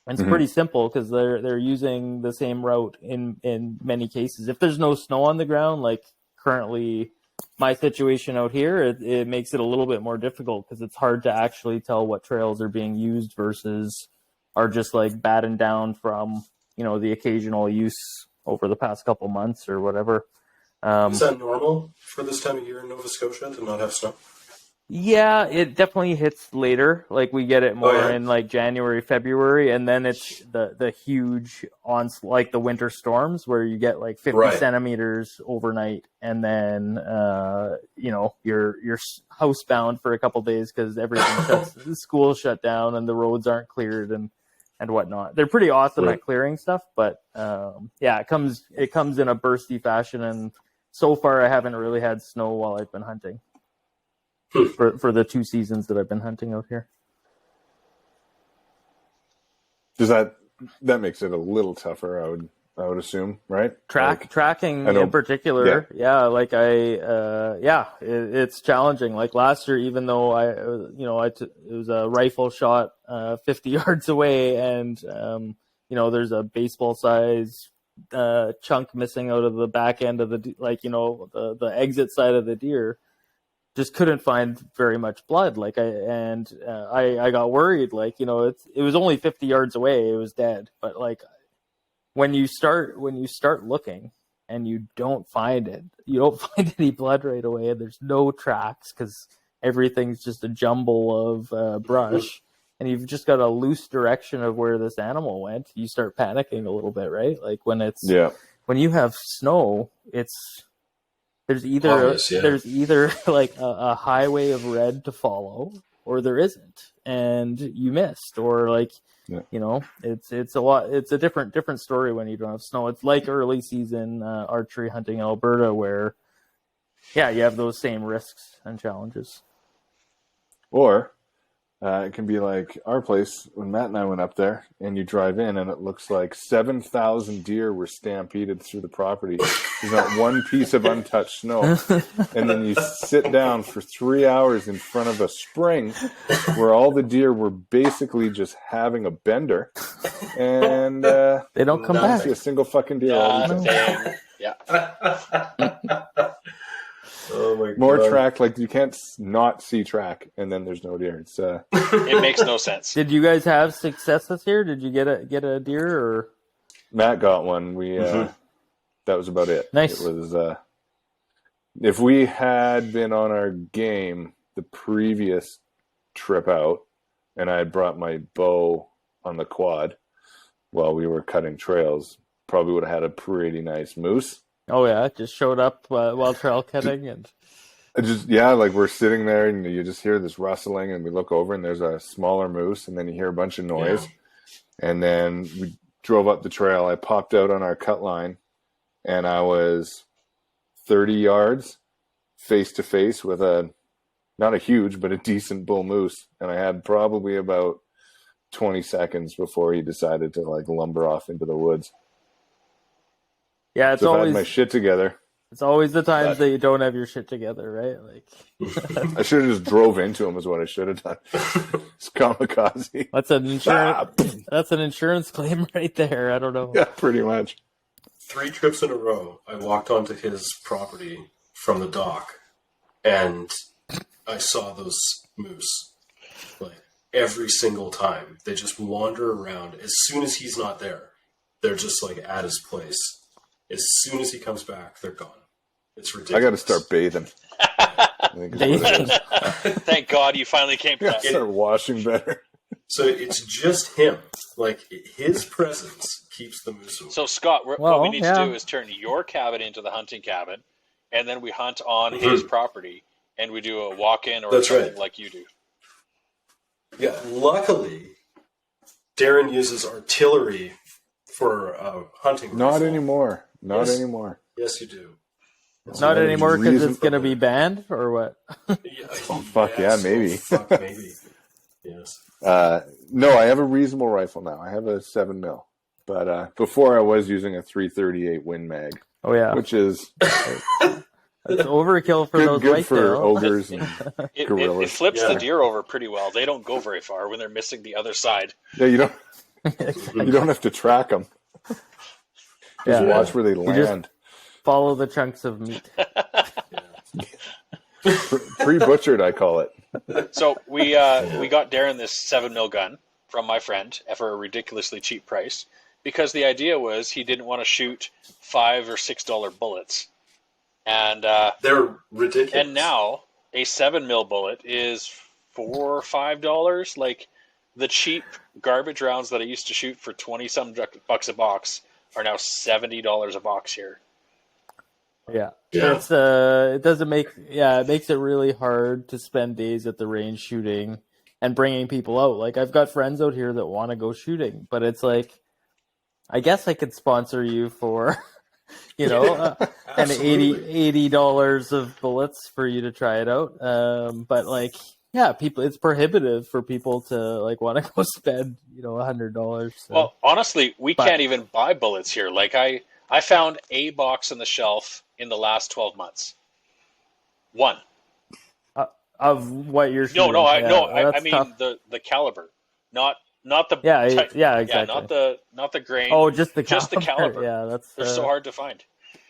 Speaker 2: And it's pretty simple because they're using the same route in many cases. If there's no snow on the ground, like currently my situation out here, it makes it a little bit more difficult because it's hard to actually tell what trails are being used versus are just like battened down from, the occasional use over the past couple months or whatever.
Speaker 3: Is that normal for this time of year in Nova Scotia to not have snow?
Speaker 2: Yeah, it definitely hits later. Like we get it more in like January, February, and then it's the huge like the winter storms where you get like 50 centimeters overnight, and then you're housebound for a couple days because everything the school shut down and the roads aren't cleared and whatnot. They're pretty awesome at clearing stuff, but it comes in a bursty fashion, and so far I haven't really had snow while I've been hunting. For the 2 seasons that I've been hunting out here.
Speaker 1: Does that makes it a little tougher, I would assume, right?
Speaker 2: Tracking in particular, it's challenging. Like last year, even though it was a rifle shot 50 yards away, and there's a baseball size chunk missing out of the back end of the exit side of the deer. Just couldn't find very much blood. Like I got worried. Like it was only 50 yards away. It was dead. But like when you start looking and you don't find it, you don't find any blood right away, and there's no tracks because everything's just a jumble of brush, and you've just got a loose direction of where this animal went. You start panicking a little bit, right? Like when you have snow, there's either like a highway of red to follow, or there isn't, and you missed, or like, you know, it's a different story when you don't have snow. It's like early season archery hunting in Alberta, where you have those same risks and challenges.
Speaker 1: Or it can be like our place when Matt and I went up there, and you drive in and it looks like 7,000 deer were stampeded through the property. There's not one piece of untouched snow. And then you sit down for 3 hours in front of a spring where all the deer were basically just having a bender. And
Speaker 2: they don't come back.
Speaker 1: See a single fucking deer all the time.
Speaker 4: Yeah.
Speaker 3: Oh my God.
Speaker 1: More track, like you can't not see track, and then there's no deer. It's
Speaker 4: It makes no sense.
Speaker 2: Did you guys have success this year? Did you get a deer, or
Speaker 1: Matt got one. We that was about it.
Speaker 2: Nice.
Speaker 1: It was if we had been on our game the previous trip out, and I had brought my bow on the quad while we were cutting trails, probably would have had a pretty nice moose.
Speaker 2: Oh yeah, it just showed up while trail cutting, and
Speaker 1: like we're sitting there and you just hear this rustling, and we look over and there's a smaller moose, and then you hear a bunch of noise, and then we drove up the trail. I popped out on our cut line, and I was 30 yards face to face with not a huge but a decent bull moose, and I had probably about 20 seconds before he decided to like lumber off into the woods.
Speaker 2: yeah, it's
Speaker 1: So if I
Speaker 2: always
Speaker 1: had my shit together,
Speaker 2: it's always the times that you don't have your shit together, right? Like
Speaker 1: I should have just drove into him is what I should have done. It's kamikaze.
Speaker 2: that's an insurance that's an insurance claim right there. I don't know.
Speaker 1: Yeah, pretty much.
Speaker 3: 3 trips in a row, I walked onto his property from the dock, and I saw those moose. Like, every single time. They just wander around. As soon as he's not there, they're just, like, at his place. As soon as he comes back, they're gone. It's ridiculous.
Speaker 1: I got to start bathing. I think is what it is.
Speaker 4: Thank God you finally came to
Speaker 1: I
Speaker 4: that.
Speaker 1: start washing better.
Speaker 3: So it's just him. Like, his presence keeps the moose away.
Speaker 4: So Scott, what we need to do is turn your cabin into the hunting cabin, and then we hunt on his property, and we do a walk-in or
Speaker 3: That's
Speaker 4: something
Speaker 3: right.
Speaker 4: like you do.
Speaker 3: Yeah, luckily, Darren uses artillery for hunting.
Speaker 1: Not
Speaker 3: rifle.
Speaker 1: anymore. Not
Speaker 3: Yes.
Speaker 1: anymore.
Speaker 3: Yes, you do.
Speaker 2: Not anymore because
Speaker 1: reason
Speaker 2: it's going to
Speaker 3: for
Speaker 2: be
Speaker 3: it.
Speaker 2: banned, or what?
Speaker 3: Yeah,
Speaker 1: Oh, fuck, yeah, maybe.
Speaker 3: Fuck, maybe. Yes.
Speaker 1: No, I have a reasonable rifle now. I have a 7mm. But before I was using a 338 Win Mag,
Speaker 2: Oh yeah,
Speaker 1: which is
Speaker 2: it's overkill for those
Speaker 1: good
Speaker 2: white
Speaker 1: for
Speaker 2: tail.
Speaker 1: ogres and
Speaker 4: It
Speaker 1: gorillas.
Speaker 4: flips the
Speaker 3: Yeah.
Speaker 4: deer over pretty well. They don't go very far when they're missing the other side.
Speaker 1: Yeah, you don't have to track them. Just
Speaker 2: Yeah.
Speaker 1: watch where they
Speaker 2: just-
Speaker 1: land.
Speaker 2: Follow the chunks of meat.
Speaker 1: Pre-butchered, I call it.
Speaker 4: So we got Darren this 7mm gun from my friend for a ridiculously cheap price because the idea was he didn't want to shoot $5 or $6 bullets, and
Speaker 3: They're ridiculous.
Speaker 4: and now a 7mm bullet is $4 or $5. Like the cheap garbage rounds that I used to shoot for 20-some bucks a box are now $70 a box here.
Speaker 2: Yeah.
Speaker 3: Yeah.
Speaker 2: It's it makes it really hard to spend days at the range shooting and bringing people out. Like I've got friends out here that want to go shooting, but it's like, I guess I could sponsor you for, an $80 of bullets for you to try it out. But like, yeah, it's prohibitive for people to like want to go spend, $100. So.
Speaker 4: Well, honestly, we can't even buy bullets here. Like I found a box on the shelf in the last 12 months. One.
Speaker 2: Of what you're shooting.
Speaker 4: I mean
Speaker 2: tough.
Speaker 4: the caliber, not the
Speaker 2: exactly.
Speaker 4: not the grain.
Speaker 2: Oh, just the
Speaker 4: caliber.
Speaker 2: Yeah,
Speaker 4: They're so hard to find.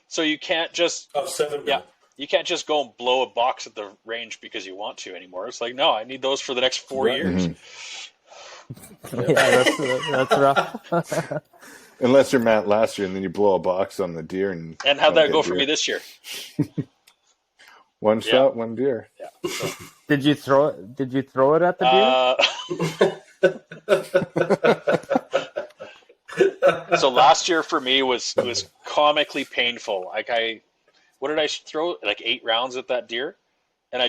Speaker 4: So you can't just
Speaker 3: 7mm.
Speaker 4: Yeah. You can't just go and blow a box at the range because you want to anymore. It's like, no, I need those for the next 4 years.
Speaker 2: Yeah, that's rough.
Speaker 1: Unless you're Matt last year and then you blow a box on the deer and
Speaker 4: how'd that go for me this year?
Speaker 1: One shot, one deer.
Speaker 4: Yeah. So,
Speaker 2: Did you throw it at the deer?
Speaker 4: So last year for me was comically painful. Like what did I throw? Like 8 rounds at that deer, and I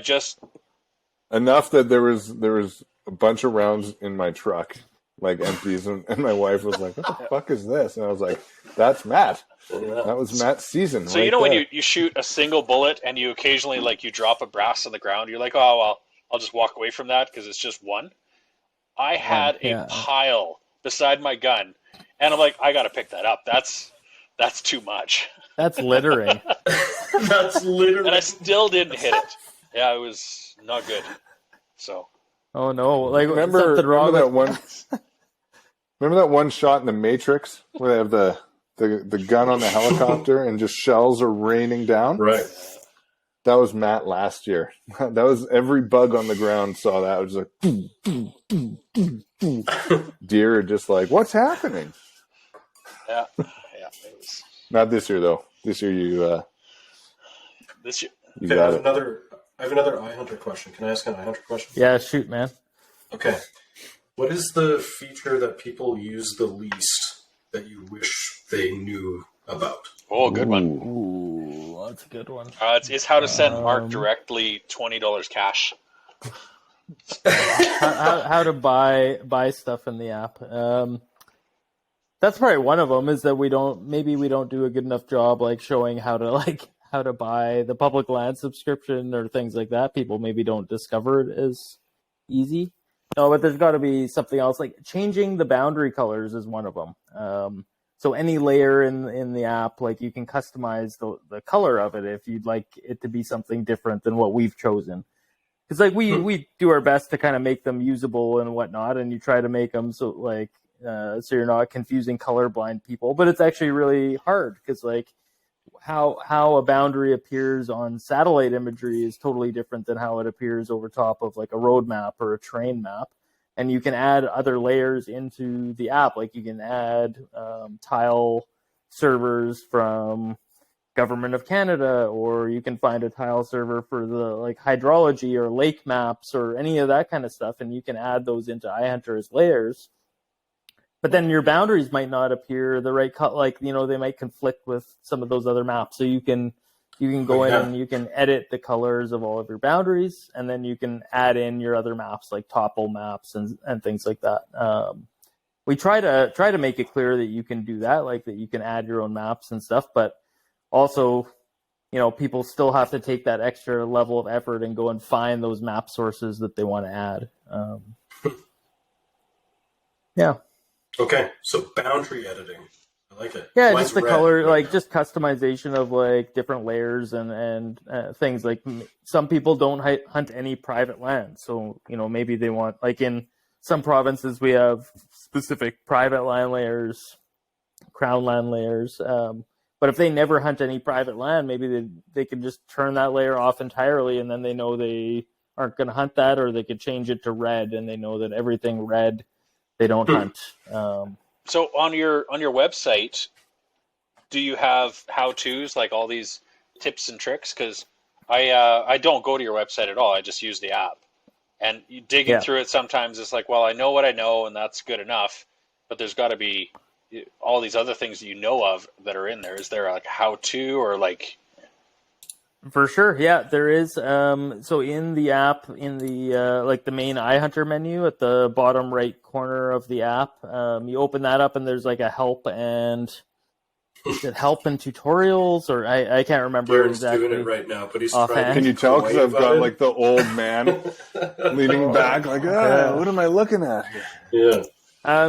Speaker 1: enough that there was a bunch of rounds in my truck, like empties, and my wife was like, "What the fuck is this?" And I was like, "That's Matt. That was Matt's season."
Speaker 4: So
Speaker 1: right
Speaker 4: you know when
Speaker 1: there.
Speaker 4: you shoot a single bullet and you occasionally like you drop a brass on the ground, you're like, oh well, I'll just walk away from that because it's just one. I had a pile beside my gun, and I'm like, I got to pick that up. That's too much.
Speaker 2: That's littering.
Speaker 3: That's literally.
Speaker 4: And I still didn't hit it. Yeah, it was not good. So.
Speaker 2: Oh no! Like
Speaker 1: remember
Speaker 2: something wrong
Speaker 1: that
Speaker 2: with
Speaker 1: one? Remember that one shot in The Matrix where they have the gun on the helicopter and just shells are raining down?
Speaker 3: Right.
Speaker 1: That was Matt last year. That was every bug on the ground saw that. It was like boom, boom, boom, boom, boom. Deer are just like, what's happening?
Speaker 4: Yeah. It was
Speaker 1: Not this year though. This year
Speaker 4: this year.
Speaker 1: you
Speaker 3: Okay,
Speaker 1: got it.
Speaker 3: I have another iHunter question. Can I ask an iHunter question?
Speaker 2: Yeah, shoot, man.
Speaker 3: Okay. What is the feature that people use the least that you wish they knew about?
Speaker 4: Oh, good one.
Speaker 2: Ooh, that's a good one.
Speaker 4: It's how to send Mark directly $20 cash.
Speaker 2: how to buy stuff in the app. That's probably one of them. Is that we don't do a good enough job like showing how to buy the public land subscription or things like that. People maybe don't discover it as easy. No, but there's got to be something else. Like changing the boundary colors is one of them. So any layer in the app, like you can customize the color of it if you'd like it to be something different than what we've chosen. Because like we do our best to kind of make them usable and whatnot, and you try to make them so like so you're not confusing colorblind people. But it's actually really hard because like how a boundary appears on satellite imagery is totally different than how it appears over top of like a road map or a terrain map. And you can add other layers into the app. Like you can add tile servers from Government of Canada, or you can find a tile server for the like hydrology or lake maps or any of that kind of stuff. And you can add those into iHunter as layers. But then your boundaries might not appear the right cut. Like, you know, they might conflict with some of those other maps. So you can go in and you can edit the colors of all of your boundaries, and then you can add in your other maps like topple maps and things like that. We try to make it clear that you can do that, like that you can add your own maps and stuff, but also, you know, people still have to take that extra level of effort and go and find those map sources that they want to add. Yeah.
Speaker 3: Okay, so boundary editing. I like it.
Speaker 2: Yeah,
Speaker 3: Mine's
Speaker 2: just the
Speaker 3: red
Speaker 2: color,
Speaker 3: right
Speaker 2: like
Speaker 3: now.
Speaker 2: just customization of like different layers and things. Like some people don't hunt any private land, so you know maybe they want, like in some provinces we have specific private land layers, crown land layers. But if they never hunt any private land, maybe they can just turn that layer off entirely, and then they know they aren't going to hunt that, or they could change it to red, and they know that everything red they don't hunt.
Speaker 4: So on your website, do you have how-tos, like all these tips and tricks? Because I don't go to your website at all. I just use the app. And digging through it sometimes it's like, well, I know what I know, and that's good enough. But there's got to be all these other things that you know of that are in there. Is there like a how-to or like...
Speaker 2: For sure, yeah, there is. So in the app, in the like the main iHunter menu at the bottom right corner of the app, you open that up and there's like a help and tutorials, or I can't remember
Speaker 3: Darren's
Speaker 2: exactly.
Speaker 3: doing it right now, but he's
Speaker 2: Offhand.
Speaker 3: trying to
Speaker 1: Can you
Speaker 3: be
Speaker 1: tell? Because
Speaker 3: quiet
Speaker 1: I've got
Speaker 3: about it.
Speaker 1: like the old man leaning back, like, what am I looking at here?
Speaker 3: Yeah.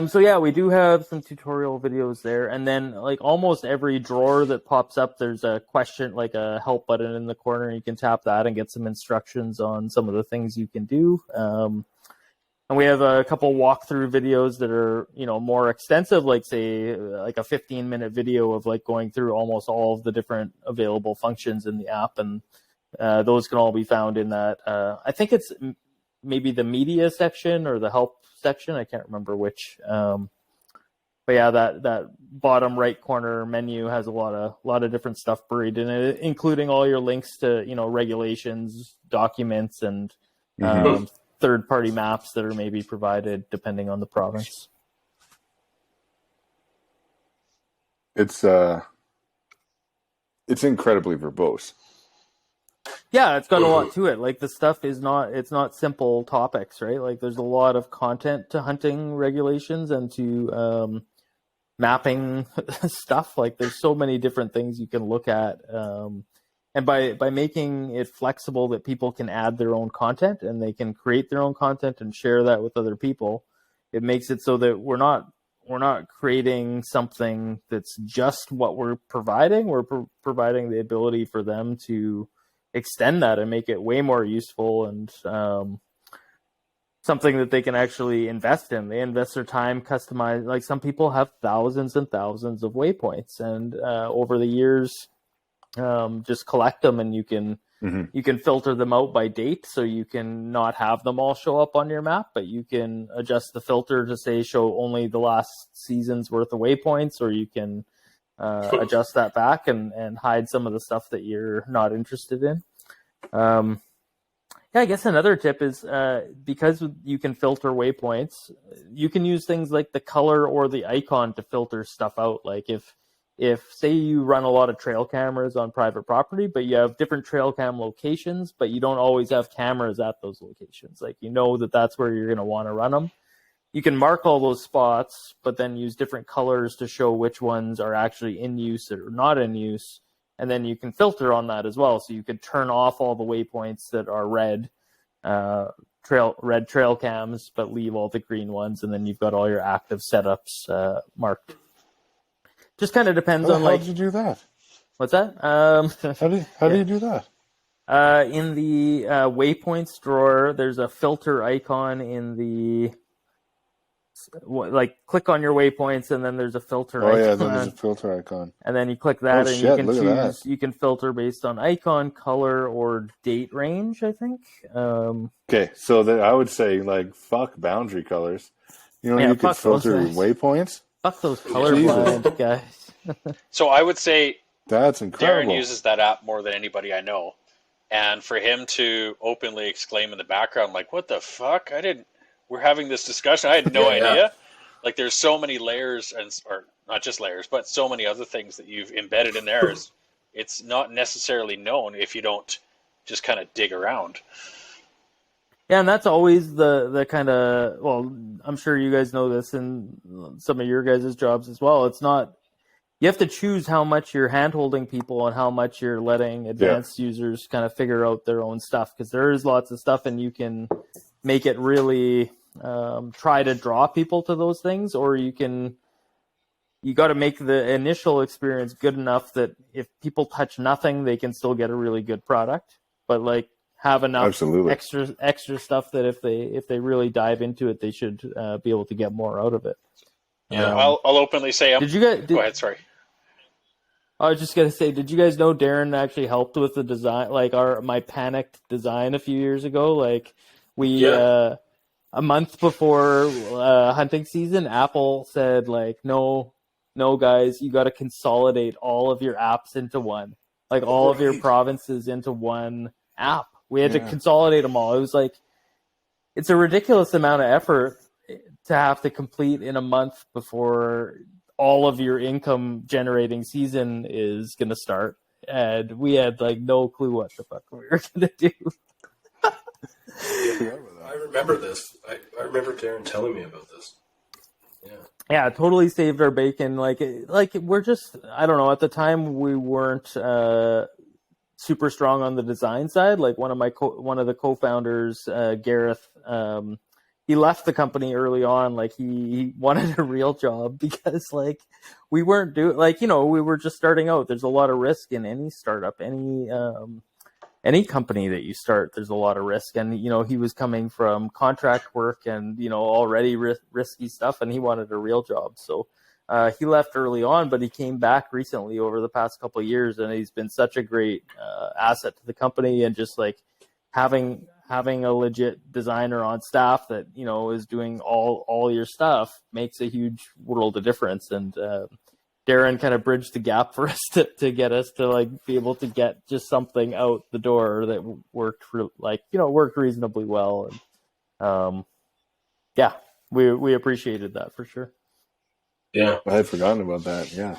Speaker 2: So yeah, we do have some tutorial videos there, and then like almost every drawer that pops up, there's a question, like a help button in the corner. You can tap that and get some instructions on some of the things you can do. And we have a couple walkthrough videos that are, you know, more extensive, like say like a 15-minute video of like going through almost all of the different available functions in the app, and those can all be found in that. I think it's maybe the media section or the help section. I can't remember which. But yeah, that bottom right corner menu has a lot of different stuff buried in it, including all your links to, you know, regulations, documents, and third-party maps that are maybe provided depending on the province.
Speaker 1: It's incredibly verbose.
Speaker 2: Yeah, it's got a lot to it. Like the stuff it's not simple topics, right? Like there's a lot of content to hunting regulations and to mapping stuff. Like there's so many different things you can look at. And by making it flexible that people can add their own content and they can create their own content and share that with other people, it makes it so that we're not creating something that's just what we're providing. We're providing the ability for them to extend that and make it way more useful and something that they can actually invest in. They invest their time, customize. Like some people have thousands and thousands of waypoints, and over the years, just collect them, and you can filter them out by date, so you can not have them all show up on your map, but you can adjust the filter to say show only the last season's worth of waypoints, or you can adjust that back and hide some of the stuff that you're not interested in. Yeah, I guess another tip is because you can filter waypoints, you can use things like the color or the icon to filter stuff out. Like if say you run a lot of trail cameras on private property, but you have different trail cam locations, but you don't always have cameras at those locations. Like you know that that's where you're going to want to run them. You can mark all those spots, but then use different colors to show which ones are actually in use or not in use. And then you can filter on that as well. So you could turn off all the waypoints that are red trail cams, but leave all the green ones. And then you've got all your active setups marked. Just kind of depends on like.
Speaker 1: How did you do that?
Speaker 2: What's that?
Speaker 1: How do you do that?
Speaker 2: In the waypoints drawer, there's a filter icon in the. Like click on your waypoints and then there's a filter icon.
Speaker 1: Yeah, then there's a filter icon.
Speaker 2: And then you click that and you can
Speaker 1: look
Speaker 2: choose, you can filter based on icon, color, or date range, I think.
Speaker 1: Okay, so I would say like fuck boundary colors. You know, you could filter waypoints.
Speaker 2: Fuck those colorblind guys.
Speaker 4: So I would say
Speaker 1: that's incredible.
Speaker 4: Darren uses that app more than anybody I know. And for him to openly exclaim in the background, like, what the fuck? We're having this discussion. I had no idea. Like, there's so many layers, or not just layers, but so many other things that you've embedded in there. It's not necessarily known if you don't just kind of dig around.
Speaker 2: Yeah, and that's always the kind of, well, I'm sure you guys know this in some of your guys' jobs as well. It's not, you have to choose how much you're hand-holding people and how much you're letting advanced users kind of figure out their own stuff, because there is lots of stuff and you can make it really try to draw people to those things, or you got to make the initial experience good enough that if people touch nothing, they can still get a really good product, but like have enough extra stuff that if they really dive into it, they should be able to get more out of it.
Speaker 4: Yeah, I'll openly say, go ahead, sorry.
Speaker 2: I was just going to say, did you guys know Darren actually helped with the design, like my panicked design a few years ago? Like we, a month before hunting season, Apple said like, no guys, you got to consolidate all of your apps into one, like all of your provinces into one app. We had to consolidate them all. It was like, it's a ridiculous amount of effort to have to complete in a month before all of your income generating season is going to start. And we had like no clue what the fuck we were going to do.
Speaker 3: I remember this. I remember Darren telling me about this.
Speaker 2: Yeah, totally saved our bacon. Like we're just, I don't know, at the time we weren't super strong on the design side. Like one of the co-founders, Gareth, he left the company early on. Like he wanted a real job because like we weren't doing, like, you know, we were just starting out. There's a lot of risk in any startup, any company that you start, there's a lot of risk. And, you know, he was coming from contract work and, you know, already risky stuff, and he wanted a real job. So he left early on, but he came back recently over the past couple of years, and he's been such a great asset to the company. And just like having a legit designer on staff that, you know, is doing all your stuff makes a huge world of difference. And Darren kind of bridged the gap for us to get us to like be able to get just something out the door that worked worked reasonably well. And we appreciated that for sure.
Speaker 1: Yeah, I had forgotten about that. Yeah,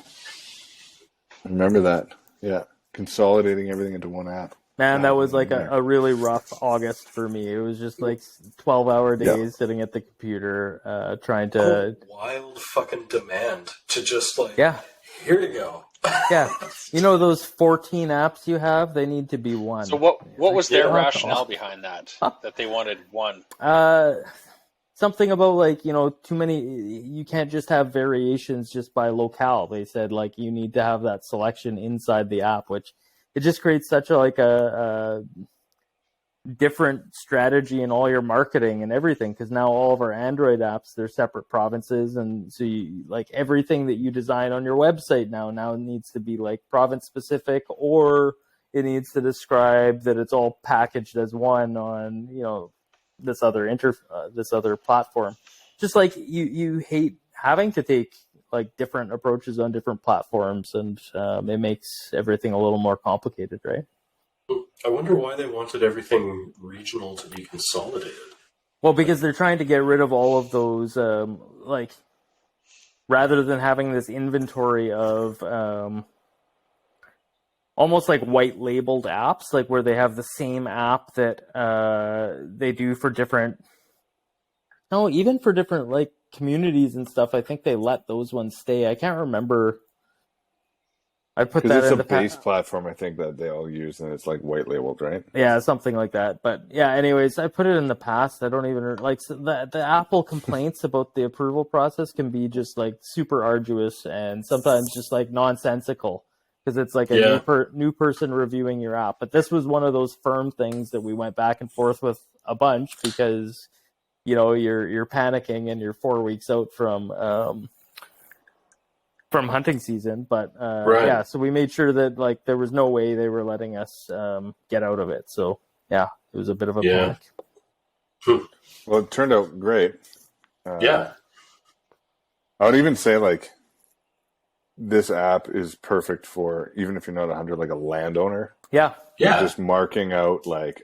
Speaker 1: I remember that. Yeah, consolidating everything into one app.
Speaker 2: Man, that was like
Speaker 1: nightmare.
Speaker 2: a really rough August for me. It was just like 12-hour days sitting at the computer, trying to.
Speaker 3: Wild fucking demand to just like,
Speaker 2: Yeah.
Speaker 3: here you go.
Speaker 2: Yeah. You know those 14 apps you have? They need to be one.
Speaker 4: So what was their
Speaker 2: Yeah.
Speaker 4: rationale behind that? That they wanted one?
Speaker 2: Something about like, too many, you can't just have variations just by locale. They said like you need to have that selection inside the app, which it just creates such a different strategy in all your marketing and everything, because now all of our Android apps, they're separate provinces, and so you, like everything that you design on your website now needs to be like province specific, or it needs to describe that it's all packaged as one on this other platform. Just like you hate having to take like different approaches on different platforms, and it makes everything a little more complicated, right?
Speaker 3: I wonder why they wanted everything regional to be consolidated.
Speaker 2: Well, because they're trying to get rid of all of those, like, rather than having this inventory of almost like white labeled apps, like where they have the same app that they do for different, no, even for different like communities and stuff. I think they let those ones stay. I can't remember. I put that
Speaker 1: it's
Speaker 2: in
Speaker 1: a
Speaker 2: the
Speaker 1: base platform, I think, that they all use, and it's like white labeled, right?
Speaker 2: Yeah, something like that. But yeah, anyways, I put it in the past. I don't even like the Apple complaints about the approval process can be just like super arduous and sometimes just like nonsensical, because it's like a new person reviewing your app. But this was one of those firm things that we went back and forth with a bunch, because you're panicking and you're 4 weeks out from hunting season. But yeah, so we made sure that like there was no way they were letting us get out of it. So yeah, it was a bit of a panic.
Speaker 1: Well, it turned out great.
Speaker 3: Yeah.
Speaker 1: I would even say like this app is perfect for, even if you're not a hunter, like a landowner.
Speaker 2: Yeah.
Speaker 3: Yeah.
Speaker 1: Just marking out like,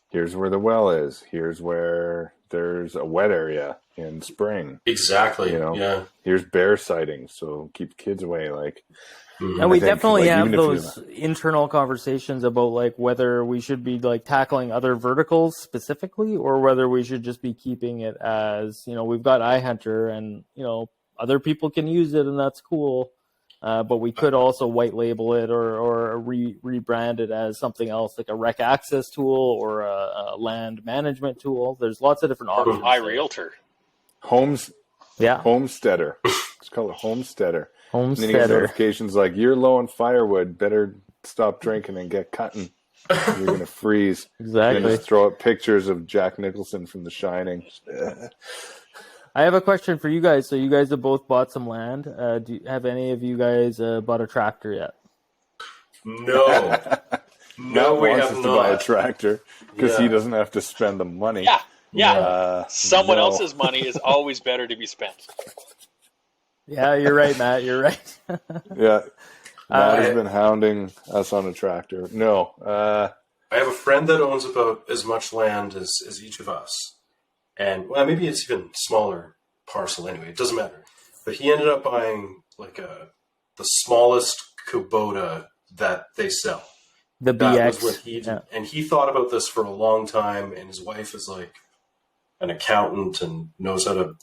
Speaker 1: here's where the well is. Here's where there's a wet area in spring.
Speaker 3: Exactly. Yeah.
Speaker 1: Here's bear sightings, so keep kids away. Like,
Speaker 2: and we definitely have those internal conversations about like whether we should be like tackling other verticals specifically, or whether we should just be keeping it as, we've got iHunter and, other people can use it and that's cool. But we could also white label it or rebrand it as something else, like a rec access tool or a land management tool. There's lots of different options.
Speaker 4: iRealtor.
Speaker 1: Homesteader. It's called a homesteader. And then you get
Speaker 2: Homesteader.
Speaker 1: notifications like, you're low on firewood, better stop drinking and get cutting. You're going to freeze.
Speaker 2: Exactly.
Speaker 1: And then just throw up pictures of Jack Nicholson from The Shining.
Speaker 2: I have a question for you guys. So you guys have both bought some land. Have any of you guys bought a tractor yet?
Speaker 3: No. No, we
Speaker 1: wants
Speaker 3: have
Speaker 1: us to buy a
Speaker 3: not.
Speaker 1: tractor because he doesn't have to spend the money.
Speaker 4: Yeah. Someone else's money is always better to be spent.
Speaker 2: Yeah, you're right, Matt. You're right.
Speaker 1: Yeah. Matt has been hounding us on a tractor. No.
Speaker 3: I have a friend that owns about as much land as each of us. And, well, maybe it's even smaller parcel anyway. It doesn't matter. But he ended up buying, like, the smallest Kubota that they sell.
Speaker 2: The
Speaker 3: That
Speaker 2: BX.
Speaker 3: was what he did. And he thought about this for a long time, and his wife is, like, an accountant and knows how to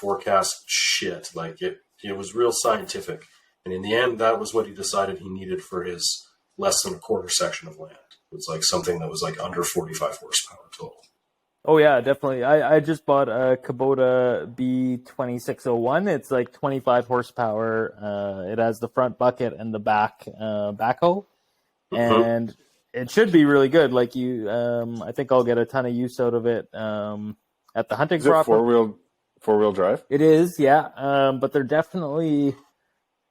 Speaker 3: forecast shit. Like, it was real scientific. And in the end, that was what he decided he needed for his less than a quarter section of land. It was, like, something that was, like, under 45 horsepower total.
Speaker 2: Oh yeah, definitely. I just bought a Kubota B2601. It's like 25 horsepower. It has the front bucket and the back backhoe, and it should be really good. Like I think I'll get a ton of use out of it at the hunting property.
Speaker 1: Is it four-wheel drive?
Speaker 2: It is, yeah. But they're definitely.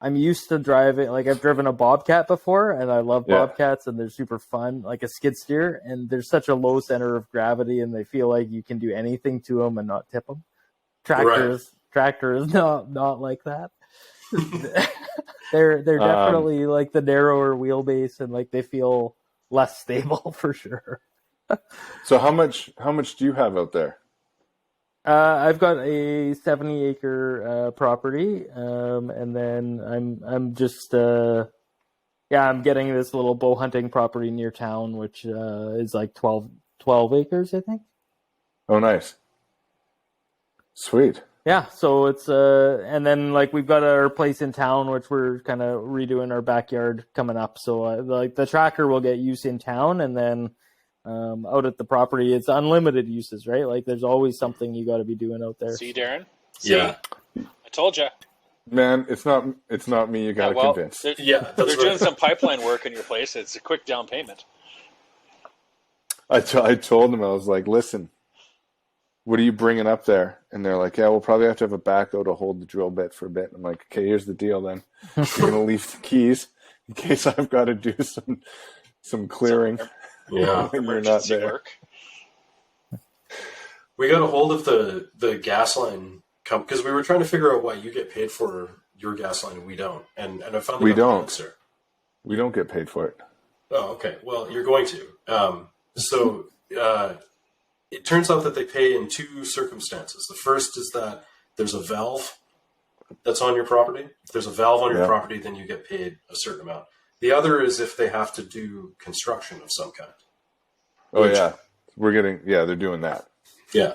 Speaker 2: I'm used to driving, like I've driven a Bobcat before, and I love Bobcats, and they're super fun, like a skid steer, and there's such a low center of gravity, and they feel like you can do anything to them and not tip them. Tractor is not like that. They're definitely like the narrower wheelbase, and like they feel less stable for sure.
Speaker 1: So how much do you have out there?
Speaker 2: I've got a 70-acre property, and then I'm just yeah, I'm getting this little bow hunting property near town, which is like 12 acres, I think.
Speaker 1: Oh, nice. Sweet.
Speaker 2: Yeah, so it's and then like we've got our place in town, which we're kind of redoing our backyard coming up. So like the tracker will get use in town, and then out at the property, it's unlimited uses, right? Like there's always something you got to be doing out there.
Speaker 4: See, Darren? See?
Speaker 3: Yeah.
Speaker 4: I told you.
Speaker 1: Man, it's not me you got to convince.
Speaker 4: They're doing some pipeline work in your place. It's a quick down payment.
Speaker 1: I told them, I was like, listen, what are you bringing up there? And they're like, yeah, we'll probably have to have a backhoe to hold the drill bit for a bit. I'm like, okay, here's the deal then. You're going to leave the keys in case I've got to do some clearing.
Speaker 3: Yeah.
Speaker 1: When you're not
Speaker 4: Emergency
Speaker 1: there.
Speaker 4: work.
Speaker 3: We got a hold of the gas line because we were trying to figure out why you get paid for your gas line and we don't. And I found
Speaker 1: We
Speaker 3: out
Speaker 1: don't.
Speaker 3: the answer.
Speaker 1: We don't get paid for it.
Speaker 3: Oh, okay. Well, you're going to. It turns out that they pay in two circumstances. The first is that there's a valve that's on your property. If there's a valve on your property, then you get paid a certain amount. The other is if they have to do construction of some kind.
Speaker 1: Oh, yeah. They're doing that.
Speaker 3: Yeah.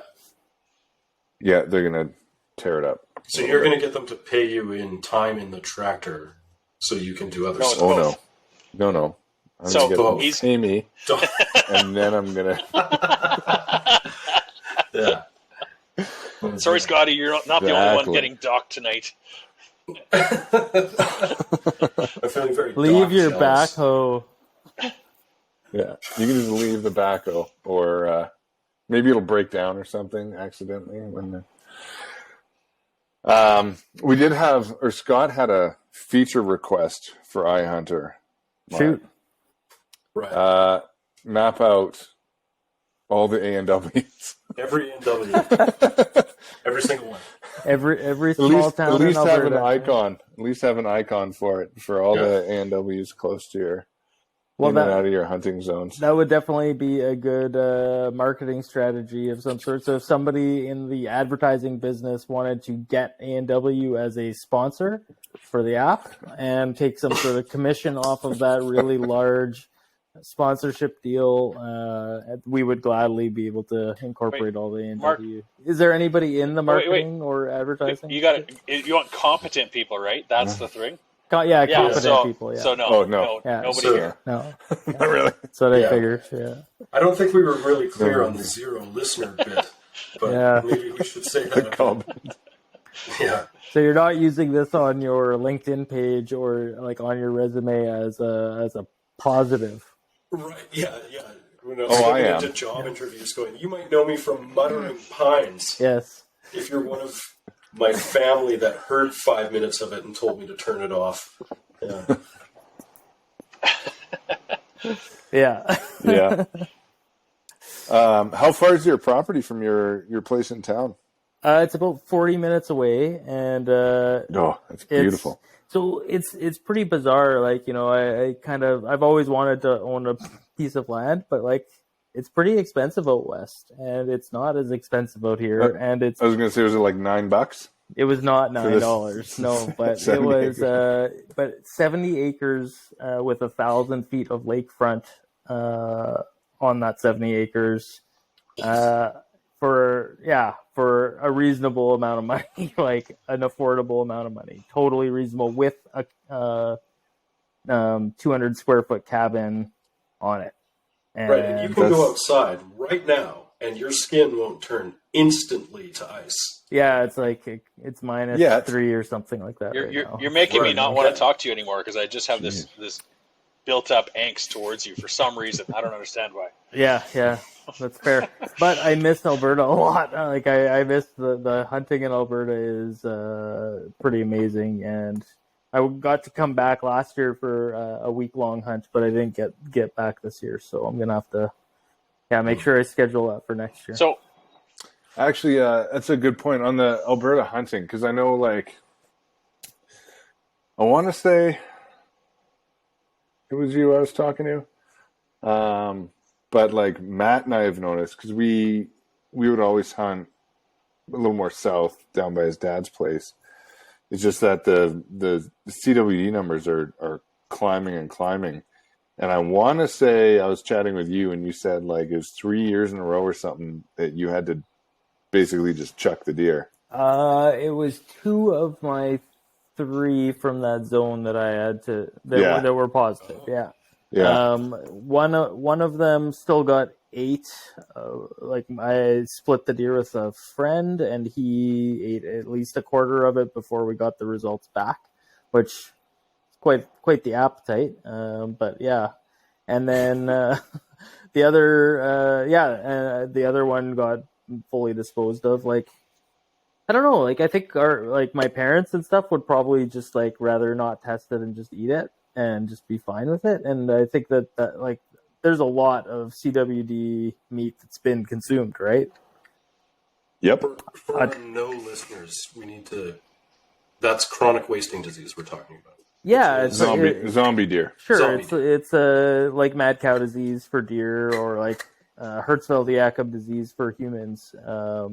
Speaker 1: Yeah, they're going to tear it up.
Speaker 3: So you're going to get them to pay you in time in the tractor so you can do other
Speaker 4: No,
Speaker 3: stuff.
Speaker 1: Oh,
Speaker 4: both.
Speaker 1: no. I'm
Speaker 4: So,
Speaker 1: going to get them
Speaker 4: he's-
Speaker 1: to pay me, and then I'm going to...
Speaker 3: Yeah.
Speaker 4: Sorry, Scotty, you're not the only one
Speaker 1: Exactly.
Speaker 4: getting docked tonight.
Speaker 3: I'm feeling very
Speaker 2: Leave your
Speaker 3: jealous.
Speaker 2: backhoe.
Speaker 1: Yeah, you can just leave the backhoe, or maybe it'll break down or something accidentally. We did have, or Scott had a feature request for iHunter.
Speaker 2: Shoot.
Speaker 3: Right.
Speaker 1: Map out all the A&Ws.
Speaker 3: Every NW. Every single one.
Speaker 2: Every small town
Speaker 1: at least
Speaker 2: in
Speaker 1: have an
Speaker 2: Alberta.
Speaker 1: icon. At least have an icon for it for all the A&Ws close to your in and out of your hunting zones.
Speaker 2: That would definitely be a good marketing strategy of some sort. So if somebody in the advertising business wanted to get A&W as a sponsor for the app and take some sort of commission off of that really large sponsorship deal, we would gladly be able to incorporate all the A&W.
Speaker 4: Mark,
Speaker 2: is there anybody in the
Speaker 4: wait.
Speaker 2: marketing or advertising?
Speaker 4: You want competent people, right? That's the thing.
Speaker 2: Competent people. Yeah.
Speaker 4: So no.
Speaker 1: Oh, no.
Speaker 2: Yeah.
Speaker 4: Nobody
Speaker 3: So-
Speaker 4: here.
Speaker 2: No.
Speaker 1: Not really.
Speaker 2: That's what I
Speaker 3: Yeah.
Speaker 2: figured. Yeah.
Speaker 3: I don't think we were really clear on the zero listener bit, but
Speaker 2: Yeah.
Speaker 3: maybe we should say that. Yeah.
Speaker 2: So you're not using this on your LinkedIn page or like on your resume as a positive.
Speaker 3: Right. Yeah. When I was
Speaker 1: Oh, I
Speaker 3: looking
Speaker 1: am.
Speaker 3: into job interviews going, you might know me from Muttering Pines.
Speaker 2: Yes.
Speaker 3: If you're one of my family that heard 5 minutes of it and told me to turn it off. Yeah.
Speaker 2: Yeah.
Speaker 1: Yeah. How far is your property from your place in town?
Speaker 2: It's about 40 minutes away, and
Speaker 1: Oh, that's beautiful.
Speaker 2: it's pretty bizarre. Like, you know, I've always wanted to own a piece of land, but like it's pretty expensive out west, and it's not as expensive out here. And
Speaker 1: I was gonna say, was it like $9?
Speaker 2: it was not
Speaker 1: For this-
Speaker 2: $9, no, but it
Speaker 1: 70
Speaker 2: was
Speaker 1: acres.
Speaker 2: but 70 acres with 1,000 feet of lakefront on that 70 acres. For a reasonable amount of money, like an affordable amount of money, totally reasonable with a 200 square foot cabin on it. And
Speaker 3: Right. And you can go outside right now and your skin won't turn instantly to ice.
Speaker 2: yeah, it's like it's minus
Speaker 1: Yeah.
Speaker 2: 3 or something like that. right now.
Speaker 4: You're making me
Speaker 3: Right,
Speaker 4: not want
Speaker 3: okay.
Speaker 4: to talk to you anymore because I just have this built up angst towards you for some reason. I don't understand why.
Speaker 2: Yeah, that's fair. But I miss Alberta a lot. Like I miss the hunting in Alberta is pretty amazing, and I got to come back last year for a week-long hunt, but I didn't get back this year, so I'm gonna have to make sure I schedule that for next year.
Speaker 4: So
Speaker 1: Actually, that's a good point on the Alberta hunting, because I know, like, I want to say it was you I was talking to, but like Matt and I have noticed, because we would always hunt a little more south down by his dad's place. It's just that the CWD numbers are climbing and climbing. And I want to say I was chatting with you, and you said like it was 3 years in a row or something that you had to basically just chuck the deer.
Speaker 2: It was 2 of my 3 from that zone that I had to that were positive. Yeah.
Speaker 1: Yeah.
Speaker 2: One of them still got 8. Like I split the deer with a friend, and he ate at least a quarter of it before we got the results back, which is quite the appetite. But yeah, and then the other one got fully disposed of. Like I don't know. Like I think my parents and stuff would probably just like rather not test it and just eat it and just be fine with it. And I think that like there's a lot of CWD meat that's been consumed, right?
Speaker 1: Yep.
Speaker 3: For no listeners, we need to. That's chronic wasting disease we're talking about.
Speaker 2: Yeah, it's
Speaker 1: zombie deer.
Speaker 2: Sure, it's like mad cow disease for deer, or like Hertzfeld-Jakob disease for humans. I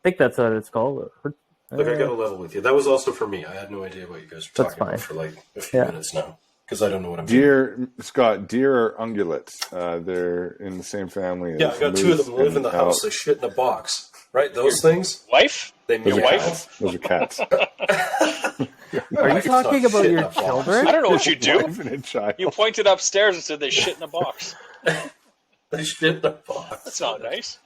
Speaker 2: think that's what it's called.
Speaker 3: Look, I got to level with you. That was also for me. I had no idea what you guys were talking about for like a few minutes now, because I don't know what I'm doing.
Speaker 1: Scott, deer are ungulates. They're in the same family.
Speaker 3: Yeah, I got 2 of them live in the house. They shit in a box. Right, those things?
Speaker 4: Wife?
Speaker 3: Your
Speaker 4: wife?
Speaker 1: Those are cats.
Speaker 2: Are you talking about your children?
Speaker 4: I don't know what you do.
Speaker 1: Child.
Speaker 4: You pointed upstairs and said they shit in a box.
Speaker 3: They shit in a box.
Speaker 4: That's not nice.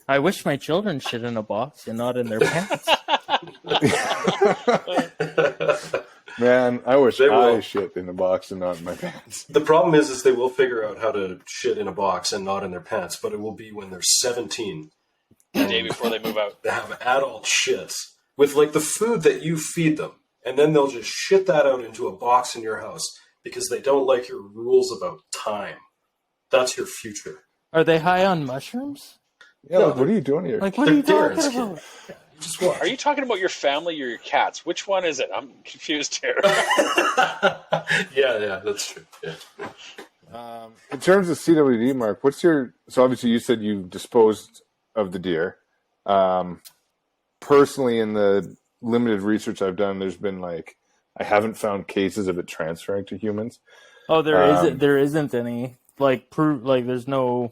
Speaker 2: I wish my children shit in a box and not in their pants.
Speaker 1: Man, I wish I shit in a box and not in my pants.
Speaker 3: The problem is they will figure out how to shit in a box and not in their pants, but it will be when they're 17.
Speaker 4: The day before they move out.
Speaker 3: They have adult shits with like the food that you feed them, and then they'll just shit that out into a box in your house because they don't like your rules about time. That's your future.
Speaker 2: Are they high on mushrooms?
Speaker 1: Yeah, no, what are you doing here?
Speaker 2: Like, what are you talking about?
Speaker 3: Just watch.
Speaker 4: Are you talking about your family or your cats? Which one is it? I'm confused here.
Speaker 3: yeah, that's true. Yeah.
Speaker 1: In terms of CWD, Mark, so obviously you said you disposed of the deer. Personally, in the limited research I've done, there's been like, I haven't found cases of it transferring to humans.
Speaker 2: Oh, there isn't any like there's no,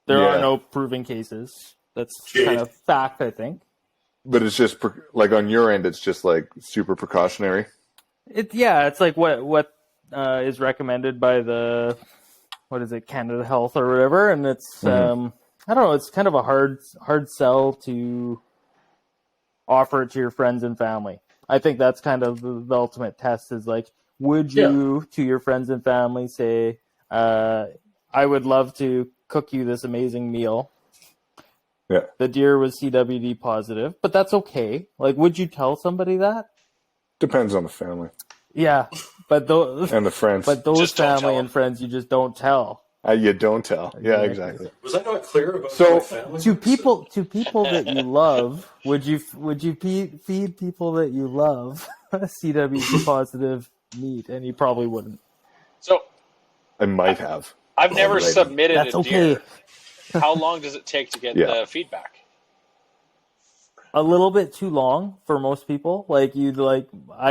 Speaker 2: there are no proven cases. That's kind of fact, I think.
Speaker 1: But it's just like on your end, it's just like super precautionary.
Speaker 2: It's like what is recommended by the Canada Health or whatever, and it's I don't know. It's kind of a hard sell to offer it to your friends and family. I think that's kind of the ultimate test. Is like, would you to your friends and family say, "I would love to cook you this amazing meal."
Speaker 1: Yeah.
Speaker 2: The deer was CWD positive, but that's okay. Like, would you tell somebody that?
Speaker 1: Depends on the family.
Speaker 2: Yeah, but those
Speaker 1: and the friends.
Speaker 2: But those family and friends, you just don't tell.
Speaker 1: You don't tell. Yeah, exactly.
Speaker 3: Was I not clear about my family?
Speaker 2: To people that you love, would you feed people that you love CWD positive meat? And you probably wouldn't.
Speaker 4: So
Speaker 1: I might have.
Speaker 4: I've never submitted
Speaker 2: That's
Speaker 4: a
Speaker 2: okay.
Speaker 4: deer. How long does it take to get the feedback?
Speaker 2: A little bit too long for most people. I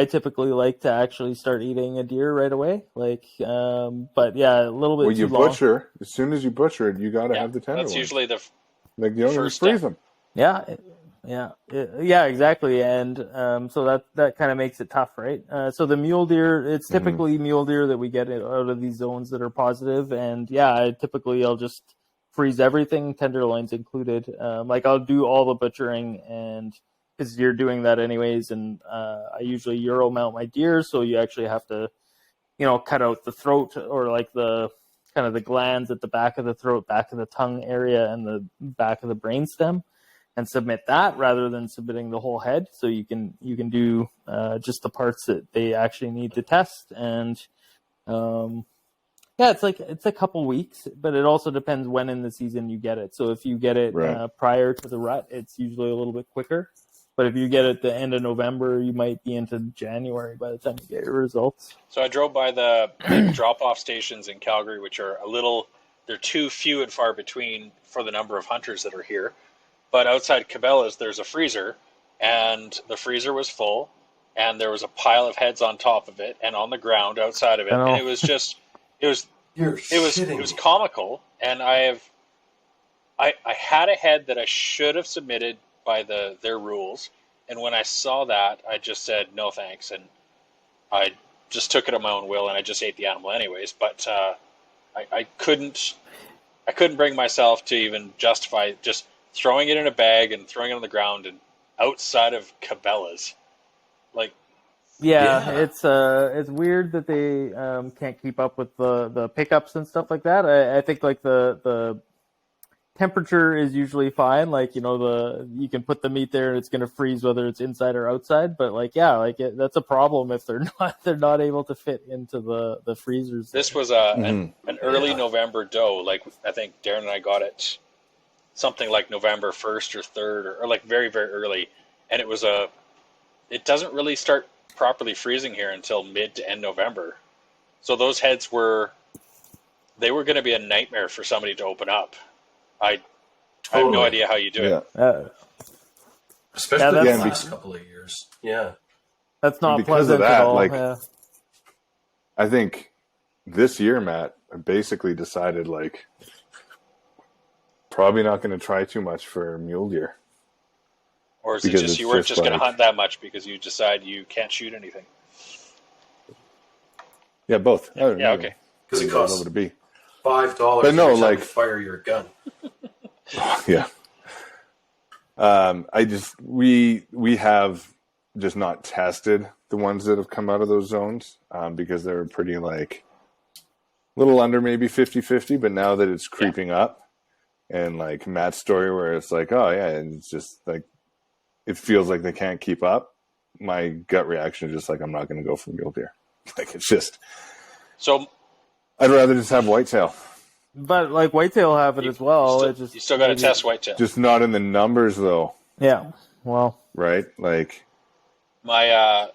Speaker 2: typically like to actually start eating a deer right away. But yeah, a little bit too long.
Speaker 1: Well, you butcher, as soon as you butcher it, you got to have the tenderloin.
Speaker 4: That's usually the
Speaker 1: you don't
Speaker 4: first
Speaker 1: freeze
Speaker 4: step.
Speaker 1: them.
Speaker 2: Yeah, exactly. And so that kind of makes it tough, right? So the mule deer, it's typically mule deer that we get out of these zones that are positive. And I'll just freeze everything, tenderloins included. I'll do all the butchering, and because you're doing that anyways, and I usually Euro mount my deer, so you actually have to, cut out the throat, or like the kind of the glands at the back of the throat, back of the tongue area, and the back of the brainstem, and submit that rather than submitting the whole head. So you can do just the parts that they actually need to test. And it's a couple weeks, but it also depends when in the season you get it. So if you get it prior to the rut, it's usually a little bit quicker. But if you get it at the end of November, you might be into January by the time you get your results.
Speaker 4: So I drove by the drop-off stations in Calgary, which are they're too few and far between for the number of hunters that are here. But outside Cabela's, there's a freezer, and the freezer was full, and there was a pile of heads on top of it and on the ground outside of it, and it was comical. And I had a head that I should have submitted by their rules, and when I saw that, I just said no thanks, and I just took it on my own will, and I just ate the animal anyways. But I couldn't bring myself to even justify just throwing it in a bag and throwing it on the ground and outside of Cabela's. Like,
Speaker 2: it's weird that they can't keep up with the pickups and stuff like that. I think like the temperature is usually fine. Like, you can put the meat there and it's going to freeze whether it's inside or outside. But like, that's a problem if they're not able to fit into the freezers.
Speaker 4: This was an early November doe. Like, I think Darren and I got it something like November 1st or 3rd or like very, very early. And it doesn't really start properly freezing here until mid to end November. So those heads were going to be a nightmare for somebody to open up. I have no idea how you do it.
Speaker 3: Especially the last couple of years. Yeah.
Speaker 2: That's not
Speaker 1: because
Speaker 2: pleasant
Speaker 1: of that,
Speaker 2: at all.
Speaker 1: like, I think this year, Matt, I basically decided, like, probably not going to try too much for mule deer.
Speaker 4: Or is it just you weren't just going to hunt that much because you decide you can't shoot anything?
Speaker 1: Yeah, both.
Speaker 4: Yeah, okay.
Speaker 3: Because it costs
Speaker 1: to be
Speaker 3: $5
Speaker 1: but no,
Speaker 3: every time
Speaker 1: like,
Speaker 3: you fire your gun.
Speaker 1: Yeah. We have just not tested the ones that have come out of those zones because they were pretty, like, little under maybe 50-50, but now that it's creeping up, and like Matt's story where it's like, oh yeah, and it's just like it feels like they can't keep up, my gut reaction is just like, I'm not going to go for mule deer. Like, it's just,
Speaker 4: so
Speaker 1: I'd rather just have whitetail.
Speaker 2: But like whitetail have it as well.
Speaker 4: You still got to test whitetail.
Speaker 1: Just not in the numbers though.
Speaker 2: Yeah. Well.
Speaker 1: Right. Like
Speaker 4: my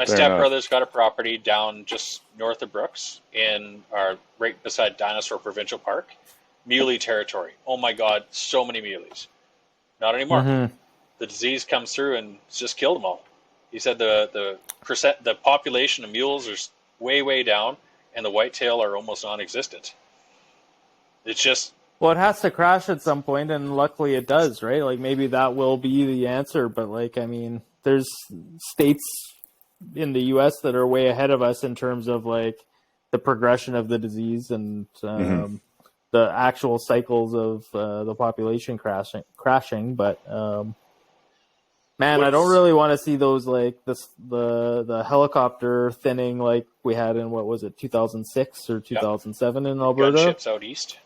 Speaker 4: stepbrother's got a property down just north of Brooks right beside Dinosaur Provincial Park, muley territory. Oh my God, so many muleys. Not anymore. Mm-hmm. The disease comes through and it's just killed them all. He said the population of mules is way, way down, and the whitetail are almost non-existent. It's just...
Speaker 2: Well, it has to crash at some point, and luckily it does, right? Like, maybe that will be the answer, but, like, I mean, there's states in the U.S. that are way ahead of us in terms of, like, the progression of the disease and the actual cycles of the population crashing. But, man, I don't really want to see those, like, the helicopter thinning like we had in, 2006 or 2007 in Alberta?
Speaker 4: Gunships out east.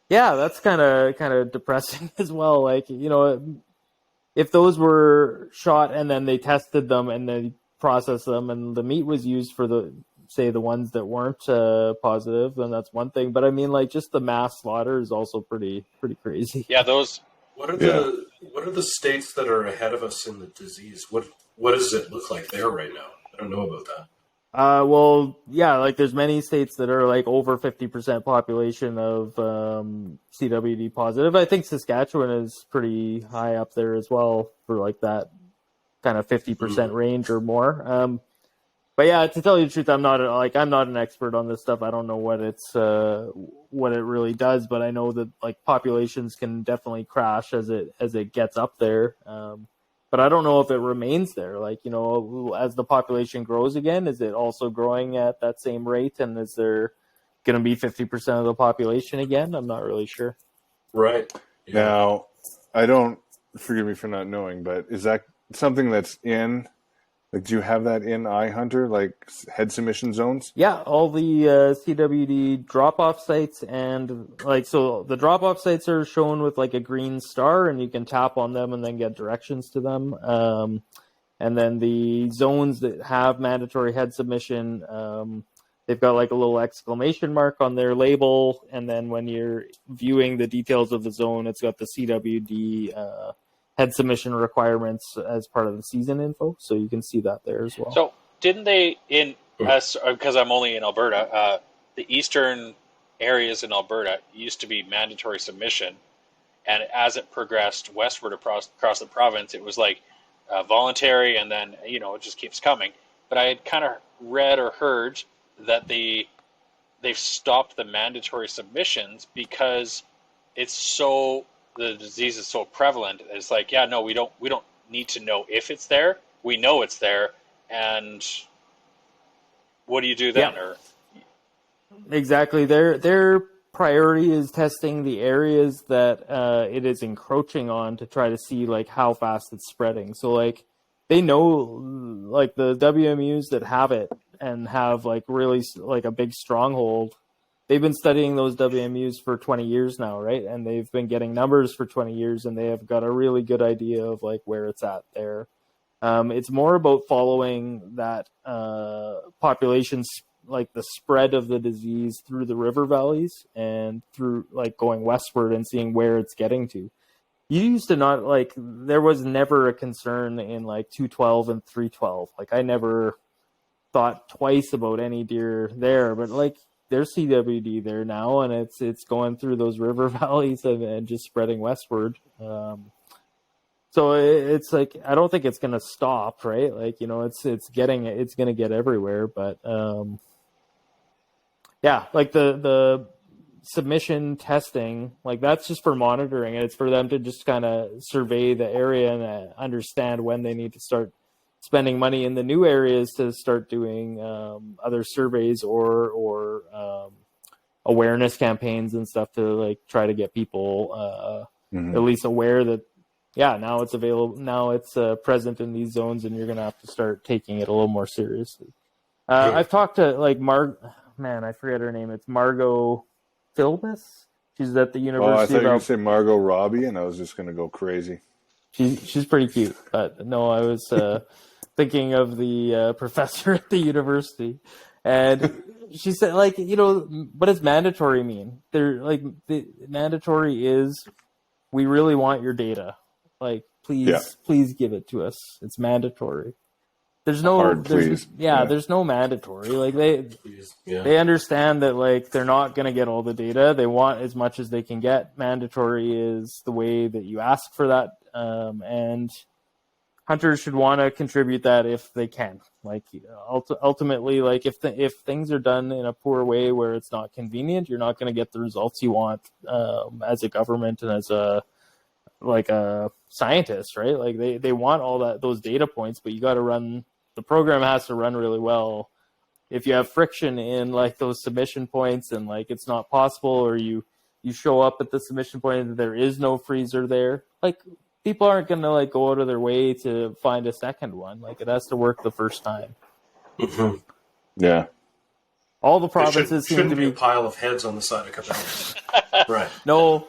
Speaker 2: Yeah, that's kind of depressing as well. Like, if those were shot and then they tested them and they processed them and the meat was used for the ones that weren't positive, then that's one thing. But I mean, like, just the mass slaughter is also pretty crazy.
Speaker 4: Yeah, those.
Speaker 3: What are the states that are ahead of us in the disease? What does it look like there right now? I don't know about that.
Speaker 2: Well, yeah, like there's many states that are like over 50% population of CWD positive. I think Saskatchewan is pretty high up there as well for like that kind of 50% range or more. But yeah, to tell you the truth, I'm not an expert on this stuff. I don't know what it really does, but I know that like populations can definitely crash as it gets up there. But I don't know if it remains there. Like, as the population grows again, is it also growing at that same rate? And is there going to be 50% of the population again? I'm not really sure.
Speaker 3: Right.
Speaker 1: Yeah. Now, forgive me for not knowing, but is that something that's in, like, do you have that in iHunter, like head submission zones?
Speaker 2: Yeah, all the CWD drop-off sites, and like, so the drop-off sites are shown with like a green star, and you can tap on them and then get directions to them. And then the zones that have mandatory head submission, they've got like a little exclamation mark on their label, and then when you're viewing the details of the zone, it's got the CWD head submission requirements as part of the season info, so you can see that there as well.
Speaker 4: So didn't they, because I'm only in Alberta, the eastern areas in Alberta used to be mandatory submission, and as it progressed westward across the province, it was like voluntary, and then it just keeps coming. But I had kind of read or heard that they've stopped the mandatory submissions because the disease is so prevalent. It's like, yeah, no, we don't need to know if it's there. We know it's there, and what do you do then?
Speaker 2: Yeah.
Speaker 4: Or
Speaker 2: Exactly. Their priority is testing the areas that it is encroaching on to try to see like how fast it's spreading. So like they know like the WMUs that have it and have like really like a big stronghold. They've been studying those WMUs for 20 years now, right? And they've been getting numbers for 20 years, and they have got a really good idea of like where it's at there. It's more about following that population, like the spread of the disease through the river valleys and through like going westward and seeing where it's getting to. You used to not like, there was never a concern in like 212 and 312. Like I never thought twice about any deer there, but like there's CWD there now, and it's going through those river valleys and just spreading westward. So it's like, I don't think it's going to stop, right? Like, it's going to get everywhere, but yeah, like the submission testing, like that's just for monitoring, and it's for them to just kind of survey the area and understand when they need to start spending money in the new areas to start doing other surveys or awareness campaigns and stuff to like try to get people at least aware that, yeah, now it's available. Now it's present in these zones, and you're going to have to start taking it a little more seriously. I've talked to like I forget her name. It's Margot Philbus. She's at the University.
Speaker 1: Oh, I thought you were going to say Margot Robbie, and I was just going to go crazy.
Speaker 2: She's pretty cute, but no, I was thinking of the professor at the university, and she said, like, what does mandatory mean? They're like, the mandatory is, we really want your data. Like, please give it to us. It's mandatory. There's no there's no mandatory. Like they understand that like they're not going to get all the data. They want as much as they can get. Mandatory is the way that you ask for that, and hunters should want to contribute that if they can. Like ultimately, like if things are done in a poor way where it's not convenient, you're not going to get the results you want as a government and as a scientist, right? Like they want those data points, but you got to run, the program has to run really well. If you have friction in like those submission points and like it's not possible, or you show up at the submission point and there is no freezer there, like people aren't going to like go out of their way to find a second one. Like it has to work the first time.
Speaker 3: Mm-hmm.
Speaker 1: Yeah.
Speaker 2: All the provinces seem to be
Speaker 3: a pile of heads on the side of Cabela's. Right.
Speaker 2: No,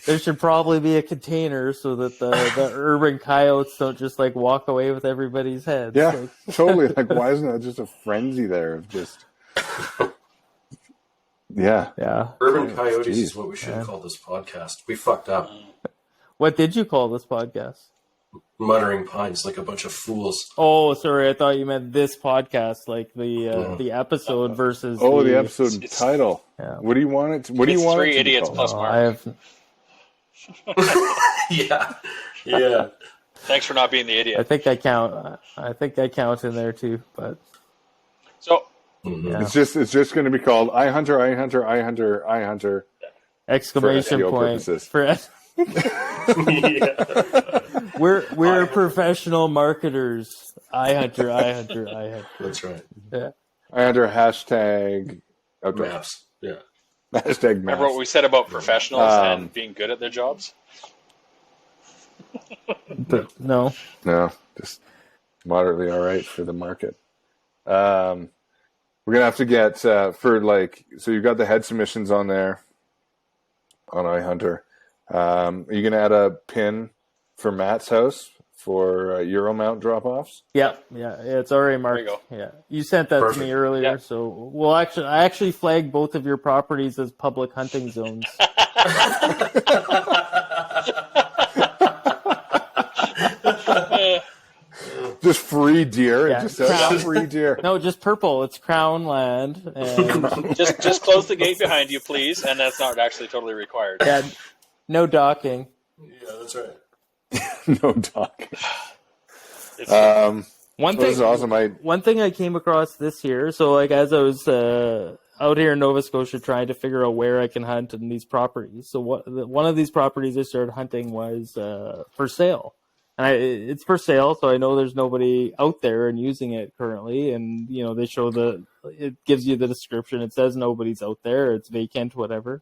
Speaker 2: there should probably be a container so that the urban coyotes don't just like walk away with everybody's heads.
Speaker 1: Yeah,
Speaker 2: like,
Speaker 1: totally. Like, why isn't that just a frenzy there of just... Yeah.
Speaker 3: Urban coyotes is what we should call this podcast. We fucked up.
Speaker 2: What did you call this podcast?
Speaker 3: Muttering Pines, like a bunch of fools.
Speaker 2: Oh, sorry. I thought you meant this podcast, like the episode versus
Speaker 1: the episode title.
Speaker 2: Yeah.
Speaker 1: What do you want it? What do you want?
Speaker 4: Three
Speaker 1: it to
Speaker 4: idiots
Speaker 1: be
Speaker 4: plus
Speaker 1: called?
Speaker 4: Mark.
Speaker 2: I have.
Speaker 3: Yeah.
Speaker 4: Thanks for not being the idiot.
Speaker 2: I think I count in there too, but
Speaker 4: So
Speaker 2: yeah.
Speaker 1: It's just going to be called iHunter, iHunter, iHunter, iHunter.
Speaker 2: Exclamation
Speaker 1: SEO
Speaker 2: point
Speaker 1: purposes.
Speaker 2: for We're professional marketers. iHunter.
Speaker 3: That's right.
Speaker 2: Yeah.
Speaker 1: iHunter hashtag outdoor.
Speaker 3: Maps. Yeah.
Speaker 1: Hashtag maps.
Speaker 4: remember what we said about professionals and being good at their jobs?
Speaker 2: But no.
Speaker 1: No, just moderately all right for the market. We're gonna have to get so you've got the head submissions on there on iHunter. Are you gonna add a pin for Matt's house for Euro mount drop-offs?
Speaker 2: Yeah, it's already marked.
Speaker 4: There you go.
Speaker 2: Yeah, you sent that to me earlier,
Speaker 4: Yeah.
Speaker 2: so I actually flagged both of your properties as public hunting zones.
Speaker 1: Just free deer.
Speaker 2: Yeah,
Speaker 1: It just says free deer.
Speaker 2: No, just purple. It's Crown land, and
Speaker 4: just close the gate behind you, please. And that's not actually totally required.
Speaker 2: yeah, no docking.
Speaker 3: Yeah, that's right.
Speaker 1: No talk.
Speaker 4: It's
Speaker 2: One
Speaker 1: This is awesome.
Speaker 2: One thing I came across this year, so like as I was out here in Nova Scotia trying to figure out where I can hunt in these properties. So one of these properties I started hunting was for sale. And it's for sale, so I know there's nobody out there and using it currently. And, you know, they show it gives you the description. It says nobody's out there. It's vacant, whatever.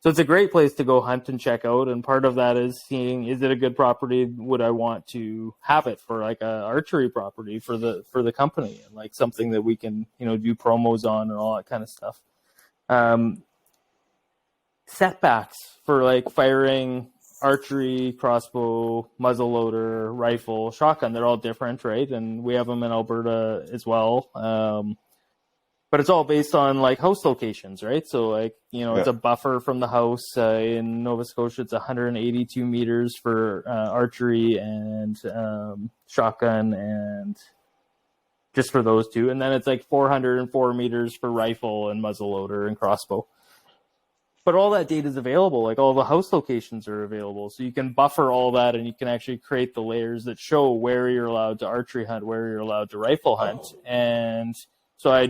Speaker 2: So it's a great place to go hunt and check out. And part of that is seeing, is it a good property? Would I want to have it for like a archery property for the company, and like something that we can, you know, do promos on and all that kind of stuff. Setbacks for like firing archery, crossbow, muzzleloader, rifle, shotgun, they're all different, right? And we have them in Alberta as well. But it's all based on like house locations, right? So like, you know, it's a buffer from the house. In Nova Scotia, it's 182 meters for archery and shotgun, and just for those two. And then it's like 404 meters for rifle and muzzleloader and crossbow. But all that data is available. Like all the house locations are available. So you can buffer all that, and you can actually create the layers that show where you're allowed to archery hunt, where you're allowed to rifle hunt. And so I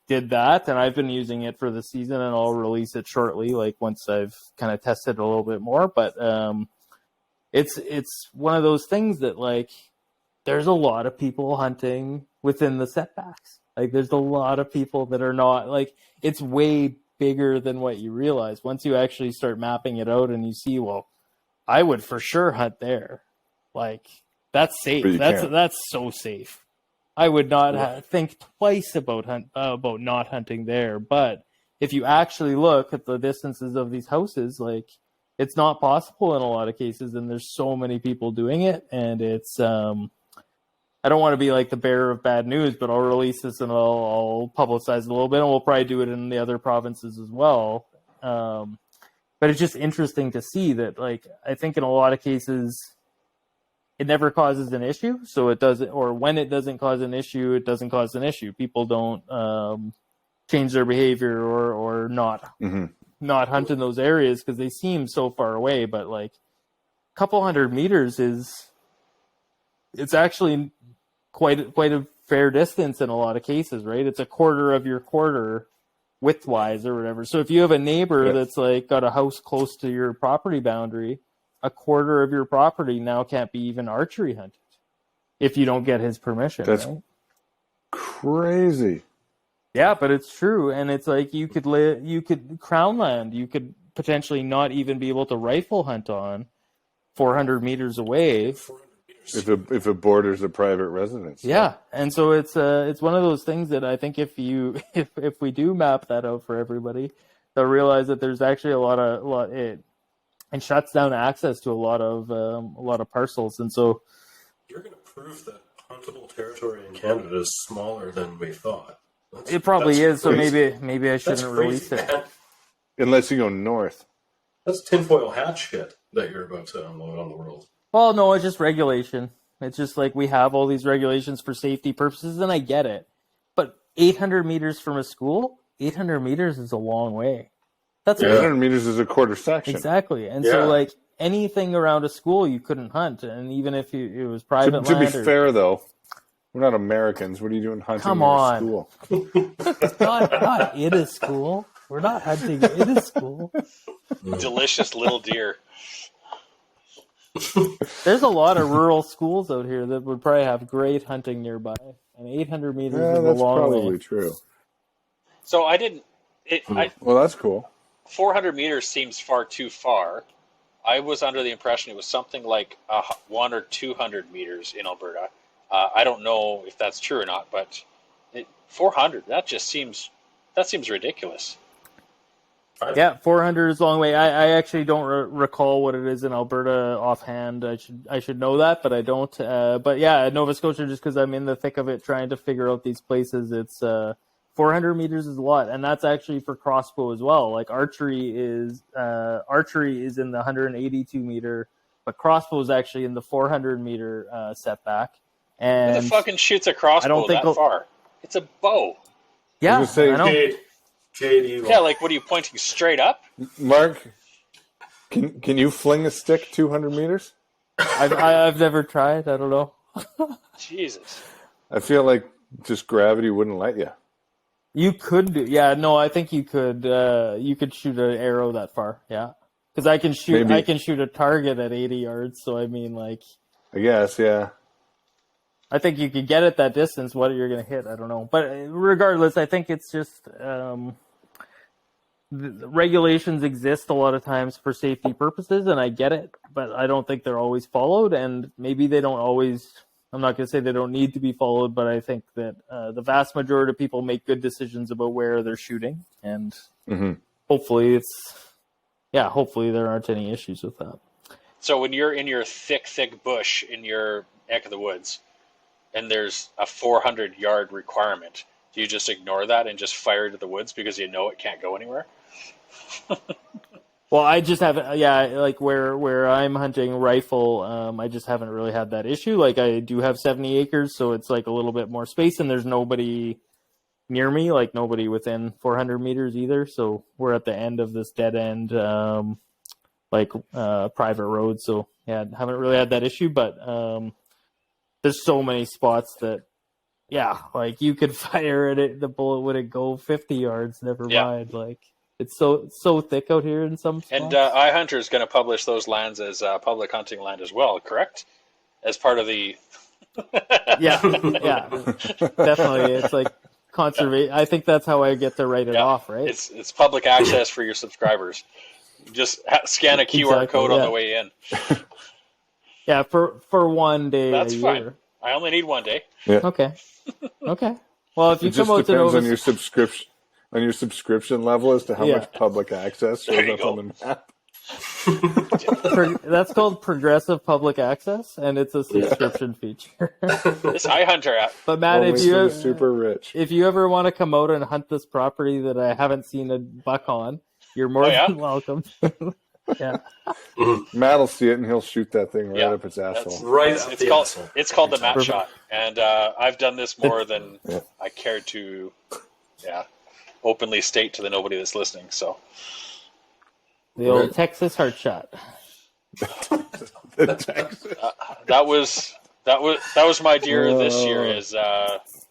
Speaker 2: did that, and I've been using it for the season, and I'll release it shortly, like once I've kind of tested it a little bit more. But it's one of those things that like there's a lot of people hunting within the setbacks. Like there's a lot of people that are not, like, it's way bigger than what you realize. Once you actually start mapping it out and you see, well, I would for sure hunt there. Like that's safe. That's so safe. I would not think twice about not hunting there. But if you actually look at the distances of these houses, like it's not possible in a lot of cases, and there's so many people doing it, and it's I don't want to be like the bearer of bad news, but I'll release this and I'll publicize it a little bit, and we'll probably do it in the other provinces as well. But it's just interesting to see that, like, I think in a lot of cases, it never causes an issue. So it doesn't, or when it doesn't cause an issue, it doesn't cause an issue. People don't change their behavior or not hunt in those areas because they seem so far away. But like a couple hundred meters it's actually quite a fair distance in a lot of cases, right? It's a quarter of your quarter width-wise or whatever. So if you have a neighbor that's like got a house close to your property boundary, a quarter of your property now can't be even archery hunted if you don't get his permission.
Speaker 1: That's
Speaker 2: right?
Speaker 1: Crazy.
Speaker 2: Yeah, but it's true. And it's like you could crown land, you could potentially not even be able to rifle hunt on 400 meters away.
Speaker 1: If it borders a private residence.
Speaker 2: Yeah, and so it's one of those things that I think if we do map that out for everybody, they'll realize that there's actually it shuts down access to a lot of parcels. And so
Speaker 3: you're going to prove that huntable territory in Canada is smaller than we thought.
Speaker 2: It probably is.
Speaker 3: Crazy.
Speaker 2: So maybe I shouldn't release it.
Speaker 3: Man.
Speaker 1: Unless you go north.
Speaker 3: That's tinfoil hat shit that you're about to unload on the world.
Speaker 2: Well, no, it's just regulation. It's just like we have all these regulations for safety purposes, and I get it. But 800 meters from a school, 800 meters is a long way. That's
Speaker 1: 800 meters is a quarter section.
Speaker 2: Exactly. And so, like, anything around a school you couldn't hunt, and even if it was private land.
Speaker 1: To be fair, though, we're not Americans. What are you doing hunting in a school?
Speaker 2: not in a school. We're not hunting in a school.
Speaker 4: Delicious little deer.
Speaker 2: There's a lot of rural schools out here that would probably have great hunting nearby, and 800 meters is a long way.
Speaker 1: That's probably true.
Speaker 4: So I didn't.
Speaker 1: Well, that's cool.
Speaker 4: 400 meters seems far too far. I was under the impression it was something like 100 or 200 meters in Alberta. I don't know if that's true or not, but 400, that seems ridiculous.
Speaker 2: Yeah, 400 is a long way. I actually don't recall what it is in Alberta offhand. I should know that, but I don't. But yeah, Nova Scotia, just because I'm in the thick of it trying to figure out these places, it's 400 meters is a lot, and that's actually for crossbow as well. Like archery is in the 182 meter, but crossbow is actually in the 400 meter setback. And
Speaker 4: who the fucking shoots a crossbow that far? It's a bow.
Speaker 2: Yeah, I know.
Speaker 4: Yeah, like what are you pointing straight up?
Speaker 1: Mark, can you fling a stick 200 meters?
Speaker 2: I've never tried. I don't know.
Speaker 4: Jesus.
Speaker 1: I feel like just gravity wouldn't let you.
Speaker 2: You could do, yeah. No, I think you could. You could shoot an arrow that far, yeah. Because I can shoot.
Speaker 1: Maybe.
Speaker 2: I can shoot a target at 80 yards. So I mean, like,
Speaker 1: I guess, yeah.
Speaker 2: I think you could get it that distance. What you're going to hit, I don't know. But regardless, I think it's just the regulations exist a lot of times for safety purposes, and I get it. But I don't think they're always followed, and maybe they don't always. I'm not going to say they don't need to be followed, but I think that the vast majority of people make good decisions about where they're shooting, and hopefully hopefully there aren't any issues with that.
Speaker 4: So when you're in your thick bush in your neck of the woods, and there's a 400-yard requirement, do you just ignore that and just fire to the woods because you know it can't go anywhere?
Speaker 2: Well, I just haven't, like where I'm hunting rifle, I just haven't really had that issue. Like I do have 70 acres, so it's like a little bit more space, and there's nobody near me, like nobody within 400 meters either. So we're at the end of this dead end, private road. So yeah, haven't really had that issue, but there's so many spots that, yeah, like you could fire at it, the bullet wouldn't go 50 yards, never mind. Like, it's so thick out here in some spots.
Speaker 4: And iHunter is going to publish those lands as public hunting land as well, correct? As part of the...
Speaker 2: yeah, definitely. It's like conservation. I think that's how I get to write it off, right?
Speaker 4: It's public access for your subscribers. Just scan a QR code on the way in.
Speaker 2: Yeah, for one day.
Speaker 4: That's
Speaker 2: a
Speaker 4: fine.
Speaker 2: Year.
Speaker 4: I only need one day.
Speaker 1: Yeah.
Speaker 2: Okay. Well, if you
Speaker 1: It
Speaker 2: come
Speaker 1: just
Speaker 2: out to
Speaker 1: depends
Speaker 2: Nova
Speaker 1: on your subscription level as to how much public access shows up on the map.
Speaker 2: that's called progressive public access, and it's a subscription feature.
Speaker 4: This iHunter app.
Speaker 2: But Matt,
Speaker 1: Only for the super rich.
Speaker 2: If you ever want to come out and hunt this property that I haven't seen a buck on, you're more than welcome. Yeah.
Speaker 1: Matt will see it and he'll shoot that thing right up its asshole.
Speaker 4: It's called the Matt shot, and I've done this more than I cared to, openly state to the nobody that's listening. So
Speaker 2: the old Texas heart shot.
Speaker 4: That was my deer this year. Is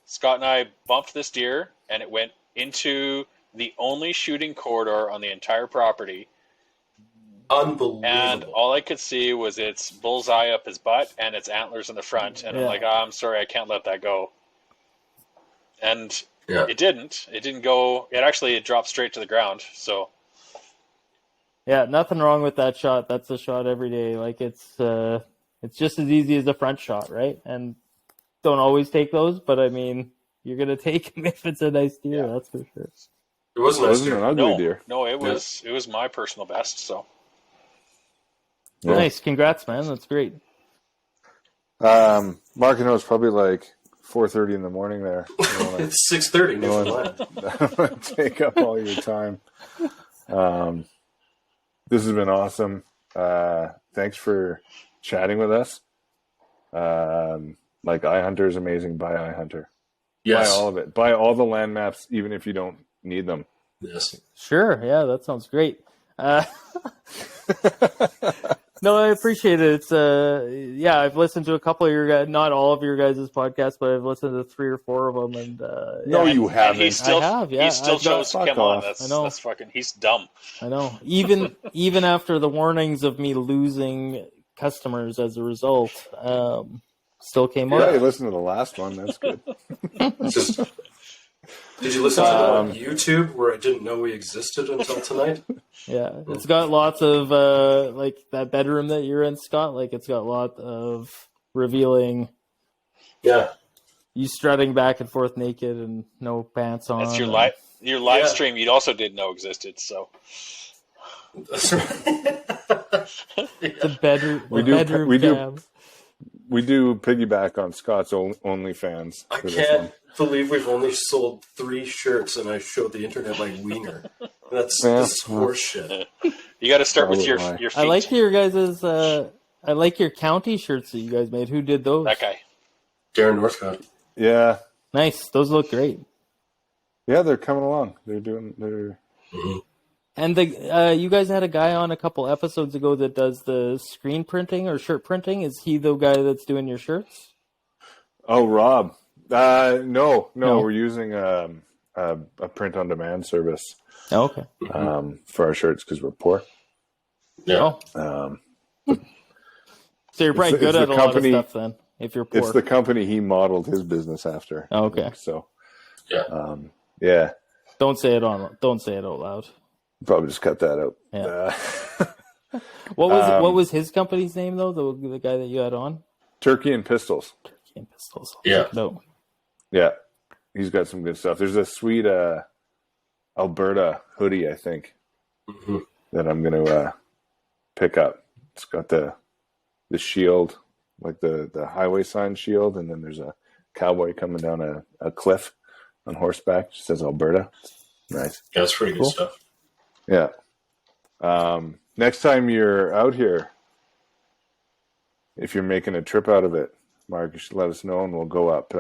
Speaker 4: Scott and I bumped this deer, and it went into the only shooting corridor on the entire property.
Speaker 3: Unbelievable.
Speaker 4: And all I could see was its bullseye up his butt and its antlers in the front. And I'm like, I'm sorry, I can't let that go. And it didn't. It didn't go. It dropped straight to the ground. So.
Speaker 2: Yeah, nothing wrong with that shot. That's a shot every day. Like it's just as easy as a front shot, right? And don't always take those, but I mean, you're gonna take them if it's a nice deer. Yeah. That's for sure.
Speaker 3: It wasn't a nice deer.
Speaker 1: An ugly deer.
Speaker 4: No, it was my personal best. So.
Speaker 2: Yeah. Nice, congrats, man. That's great.
Speaker 1: Mark, it's probably like 4:30 in the morning there.
Speaker 3: It's 6:30.
Speaker 1: Take up all your time. This has been awesome. Thanks for chatting with us. iHunter is amazing. Buy iHunter.
Speaker 3: Yes.
Speaker 1: Buy all of it. Buy all the land maps, even if you don't need them.
Speaker 3: Yes.
Speaker 2: Sure. Yeah, that sounds great. No, I appreciate it. It's I've listened to a couple of your guys, not all of your guys' podcasts, but I've listened to 3 or 4 of them. And
Speaker 1: no, you haven't.
Speaker 4: He still chose to come on.
Speaker 2: I know.
Speaker 4: That's fucking. He's dumb.
Speaker 2: I know. Even after the warnings of me losing customers as a result, still came on.
Speaker 1: Yeah, you listened to the last one. That's good.
Speaker 3: Did you listen to that on YouTube where I didn't know we existed until tonight?
Speaker 2: Yeah, it's got lots of like that bedroom that you're in, Scott. Like it's got a lot of revealing.
Speaker 3: Yeah,
Speaker 2: you strutting back and forth naked and no pants on.
Speaker 4: That's your live stream. You also didn't know existed. So
Speaker 3: that's right.
Speaker 2: The bedroom.
Speaker 1: We do piggyback on Scott's OnlyFans.
Speaker 3: I can't believe we've only sold 3 shirts, and I showed the internet my wiener. That's horse shit.
Speaker 4: You got to start with your feet.
Speaker 2: I like your guys'. I like your county shirts that you guys made. Who did those?
Speaker 4: That guy,
Speaker 3: Darren Northcott.
Speaker 1: Yeah,
Speaker 2: nice. Those look great.
Speaker 1: Yeah, they're coming along. They're doing.
Speaker 3: Mm-hmm.
Speaker 2: And you guys had a guy on a couple episodes ago that does the screen printing or shirt printing. Is he the guy that's doing your shirts?
Speaker 1: Oh, Rob. No,
Speaker 2: No.
Speaker 1: we're using a print-on-demand service
Speaker 2: Oh, okay.
Speaker 1: for our shirts because we're poor.
Speaker 3: Yeah.
Speaker 2: Oh. So you're probably good
Speaker 1: it's
Speaker 2: at
Speaker 1: the
Speaker 2: a lot of
Speaker 1: company-
Speaker 2: stuff then, if you're poor.
Speaker 1: It's the company he modeled his business after.
Speaker 2: Oh, okay.
Speaker 1: So,
Speaker 3: Yeah.
Speaker 1: yeah,
Speaker 2: Don't say it out loud.
Speaker 1: probably just cut that out.
Speaker 2: Yeah. What was his company's name though? The guy that you had on?
Speaker 1: Turkey and Pistols.
Speaker 2: Turkey and Pistols.
Speaker 3: Yeah.
Speaker 2: No.
Speaker 1: Yeah, he's got some good stuff. There's a sweet Alberta hoodie, I think, that I'm going to pick up. It's got the shield, like the highway sign shield, and then there's a cowboy coming down a cliff on horseback. It says Alberta. Nice.
Speaker 3: Yeah, that's pretty good stuff.
Speaker 1: Yeah. Next time you're out here, if you're making a trip out of it, Mark, you should let us know, and we'll go up.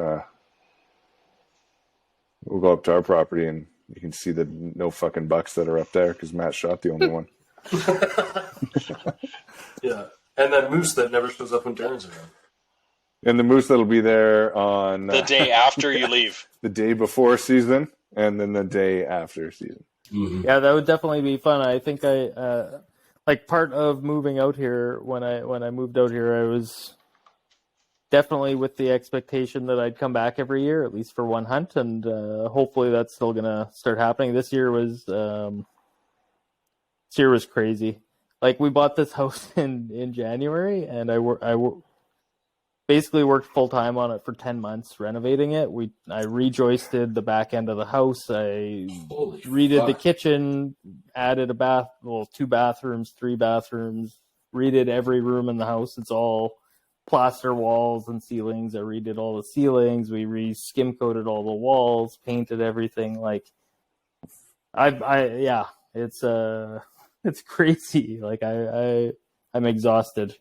Speaker 1: We'll go up to our property, and you can see the no fucking bucks that are up there because Matt shot the only one.
Speaker 3: Yeah. And that moose that never shows up when Darren's around.
Speaker 1: And the moose that'll be there on
Speaker 4: The day after you leave.
Speaker 1: the day before season, and then the day after season.
Speaker 2: Yeah, that would definitely be fun. I think like part of moving out here when I moved out here, I was definitely with the expectation that I'd come back every year, at least for one hunt, and hopefully that's still gonna start happening. This year was crazy. Like we bought this house in January, and I basically worked full time on it for 10 months renovating it. I rejoisted the back end of the house. I redid the kitchen, added 2 bathrooms, 3 bathrooms, redid every room in the house. It's all plaster walls and ceilings. I redid all the ceilings. We skim coated all the walls, painted everything. Like it's crazy. Like I'm exhausted.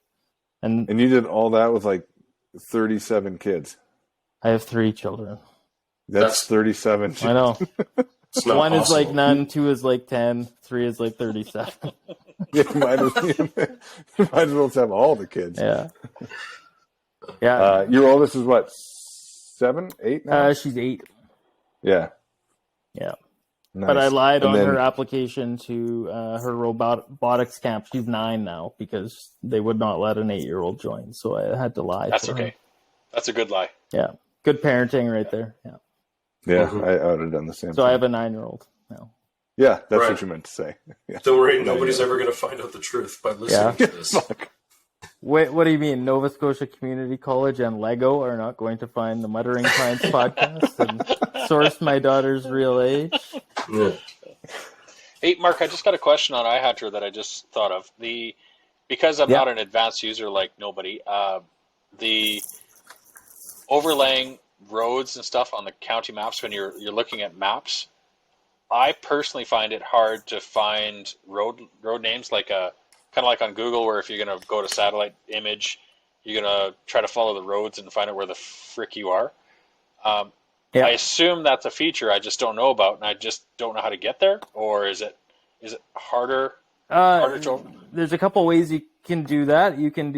Speaker 2: And
Speaker 1: And you did all that with like 37 kids.
Speaker 2: I have 3 children.
Speaker 1: That's 37.
Speaker 2: I know.
Speaker 3: It's not
Speaker 2: 1 is like
Speaker 3: possible.
Speaker 2: none, 2 is like 10, 3 is like 37.
Speaker 1: You might as well have all the kids.
Speaker 2: Yeah. Yeah.
Speaker 1: Your oldest is what, 7, 8 now?
Speaker 2: She's 8.
Speaker 1: Yeah.
Speaker 2: Yeah.
Speaker 1: Nice.
Speaker 2: But I lied
Speaker 1: And
Speaker 2: on
Speaker 1: then-
Speaker 2: her application to her robotics camp. She's 9 now because they would not let an 8-year-old join. So I had to lie.
Speaker 4: That's
Speaker 2: for her.
Speaker 4: okay. That's a good lie.
Speaker 2: Yeah. Good parenting right there. Yeah.
Speaker 1: Yeah, I would have done the same
Speaker 2: So
Speaker 1: thing.
Speaker 2: I have a 9-year-old now.
Speaker 1: Yeah, that's
Speaker 3: Right.
Speaker 1: what you meant to say. Yeah.
Speaker 3: Don't worry, nobody's ever going to find out the truth by listening to this.
Speaker 2: Wait, what do you mean? Nova Scotia Community College and Lego are not going to find the Muttering Pines podcast and source my daughter's real age?
Speaker 3: Yeah.
Speaker 4: Hey, Mark, I just got a question on iHunter that I just thought of. Because I'm not an advanced user like nobody, the overlaying roads and stuff on the county maps when you're looking at maps, I personally find it hard to find road names, like kind of like on Google, where if you're going to go to satellite image, you're going to try to follow the roads and find out where the frick you are. I assume that's a feature I just don't know about, and I just don't know how to get there. Or is it harder to?
Speaker 2: There's a couple ways you can do that. You can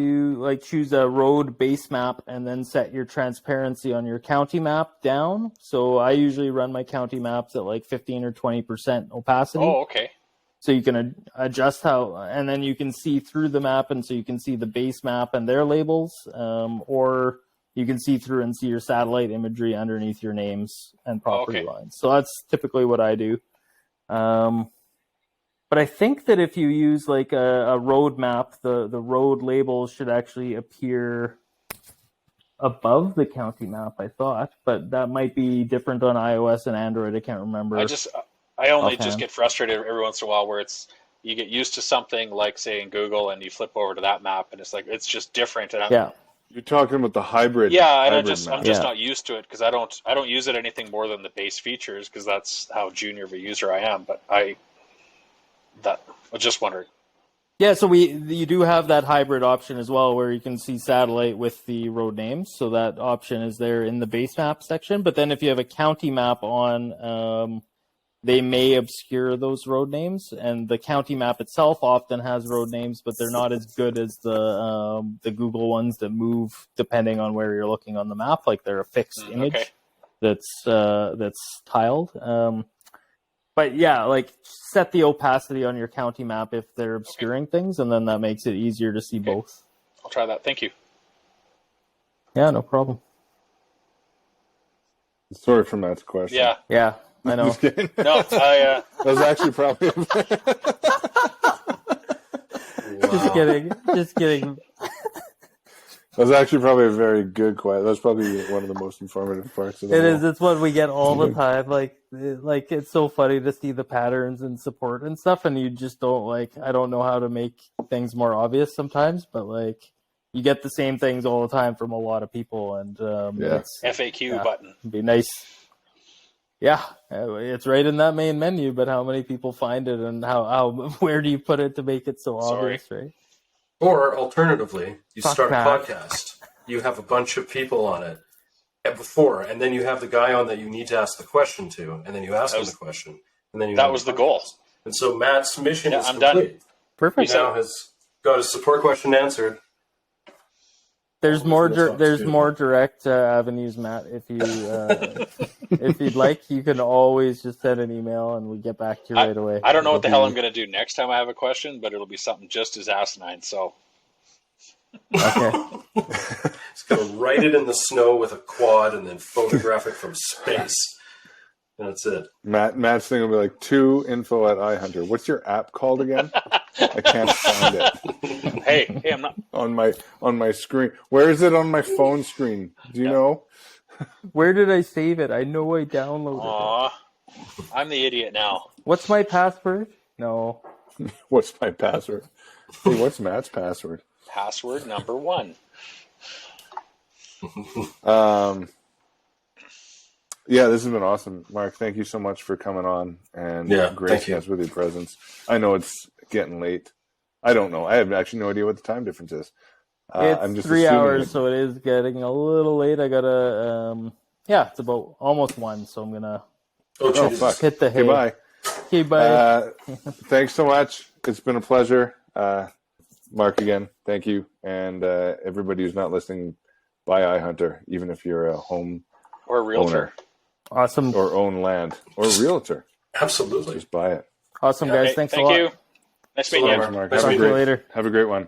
Speaker 2: choose a road base map and then set your transparency on your county map down. So I usually run my county maps at like 15 or 20% opacity.
Speaker 4: Oh, okay.
Speaker 2: So you can adjust and then you can see through the map, and so you can see the base map and their labels, or you can see through and see your satellite imagery underneath your names and property lines. So that's typically what I do. But I think that if you use like a road map, the road labels should actually appear above the county map, I thought. But that might be different on iOS and Android. I can't remember.
Speaker 4: I only just get frustrated every once in a while where you get used to something like, say, in Google, and you flip over to that map, and it's like it's just different. And
Speaker 1: You're talking about the hybrid.
Speaker 4: Yeah, and
Speaker 1: hybrid
Speaker 4: I'm just not used to it because I don't use it anything more than the base features because that's how junior of a user I am. But I was just wondering.
Speaker 2: Yeah, so you do have that hybrid option as well, where you can see satellite with the road names. So that option is there in the base map section. But then if you have a county map on they may obscure those road names, and the county map itself often has road names, but they're not as good as the Google ones that move depending on where you're looking on the map. Like they're a fixed image that's tiled. But yeah, like set the opacity on your county map if they're obscuring things, and then that makes it easier to see both.
Speaker 4: I'll try that. Thank you.
Speaker 2: Yeah, no problem.
Speaker 1: Sorry for Matt's question.
Speaker 2: Yeah, I know.
Speaker 1: Just kidding.
Speaker 4: No,
Speaker 1: That was actually probably.
Speaker 2: Just kidding.
Speaker 1: That was actually probably a very good question. That's probably one of the most informative parts of it.
Speaker 2: It is. It's what we get all the time. Like it's so funny to see the patterns and support and stuff, and you just don't I don't know how to make things more obvious sometimes, but you get the same things all the time from a lot of people, and it's
Speaker 4: FAQ button.
Speaker 2: It'd be nice. Yeah, it's right in that main menu, but how many people find it, and how where do you put it to make it so obvious, right?
Speaker 3: Or alternatively, you start
Speaker 2: Matt.
Speaker 3: a podcast, you have a bunch of people on it before, and then you have the guy on that you need to ask the question to, and then you ask him the question, and then
Speaker 4: that was the goal.
Speaker 3: And so Matt's mission is
Speaker 4: I'm
Speaker 3: complete.
Speaker 4: done.
Speaker 2: Perfect.
Speaker 3: He now has got his support question answered.
Speaker 2: There's more direct avenues, Matt. If you if you'd like, you can always just send an email and we get back to you right away.
Speaker 4: I don't know what the hell I'm going to do next time I have a question, but it'll be something just as asinine. So,
Speaker 2: Okay.
Speaker 3: He's going to write it in the snow with a quad and then photograph it from space. And that's it.
Speaker 1: Matt's thing will be like info at iHunter. What's your app called again? I can't find it.
Speaker 4: hey, I'm not.
Speaker 1: on my screen. Where is it on my phone screen? Do you know?
Speaker 2: Where did I save it? I know I downloaded it.
Speaker 4: Aw, I'm the idiot now.
Speaker 2: What's my password? No.
Speaker 1: What's my password? Hey, what's Matt's password?
Speaker 4: Password number 1.
Speaker 1: Yeah, this has been awesome, Mark. Thank you so much for coming on and gracing us with your presence. I know it's getting late. I don't know. I have actually no idea what the time difference is.
Speaker 2: It's
Speaker 1: I'm just
Speaker 2: 3
Speaker 1: assuming
Speaker 2: hours, so it is getting a little late. I gotta, it's about almost 1, so I'm gonna
Speaker 1: fuck.
Speaker 2: hit the hay.
Speaker 1: Okay, bye.
Speaker 2: Okay, bye.
Speaker 1: Thanks so much. It's been a pleasure. Mark, again, thank you. And everybody who's not listening, buy iHunter, even if you're a home
Speaker 4: Or a realtor.
Speaker 1: owner.
Speaker 2: Awesome.
Speaker 1: Or own land. Or a realtor.
Speaker 3: Absolutely.
Speaker 1: Just buy it.
Speaker 2: Awesome, guys.
Speaker 4: Hey,
Speaker 2: Thanks a
Speaker 4: thank
Speaker 2: lot.
Speaker 4: you. Nice meeting
Speaker 1: Thanks,
Speaker 4: you.
Speaker 1: Mark.
Speaker 3: Nice
Speaker 1: Have a
Speaker 3: meeting you
Speaker 2: later.
Speaker 1: Have a great one.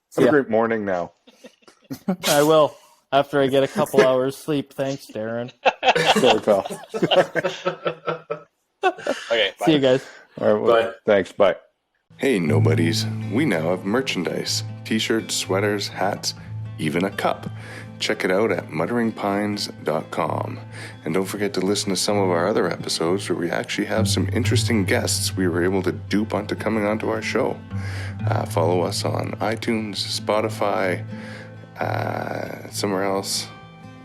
Speaker 2: See
Speaker 1: Have a
Speaker 2: ya.
Speaker 1: great morning now.
Speaker 2: I will. After I get a couple hours sleep. Thanks, Darren.
Speaker 1: Sorry, pal.
Speaker 4: Okay, bye.
Speaker 2: See you guys.
Speaker 1: All right, well,
Speaker 3: Bye.
Speaker 1: thanks. Bye.
Speaker 5: Hey, nobodies, we now have merchandise t-shirts, sweaters, hats, even a cup. Check it out at mutteringpines.com. And don't forget to listen to some of our other episodes where we actually have some interesting guests we were able to dupe onto coming onto our show. Follow us on iTunes, Spotify, somewhere else.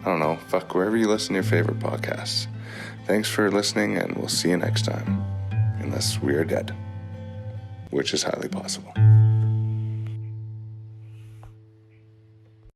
Speaker 5: I don't know, wherever you listen to your favorite podcasts. Thanks for listening, and we'll see you next time. Unless we are dead, which is highly possible.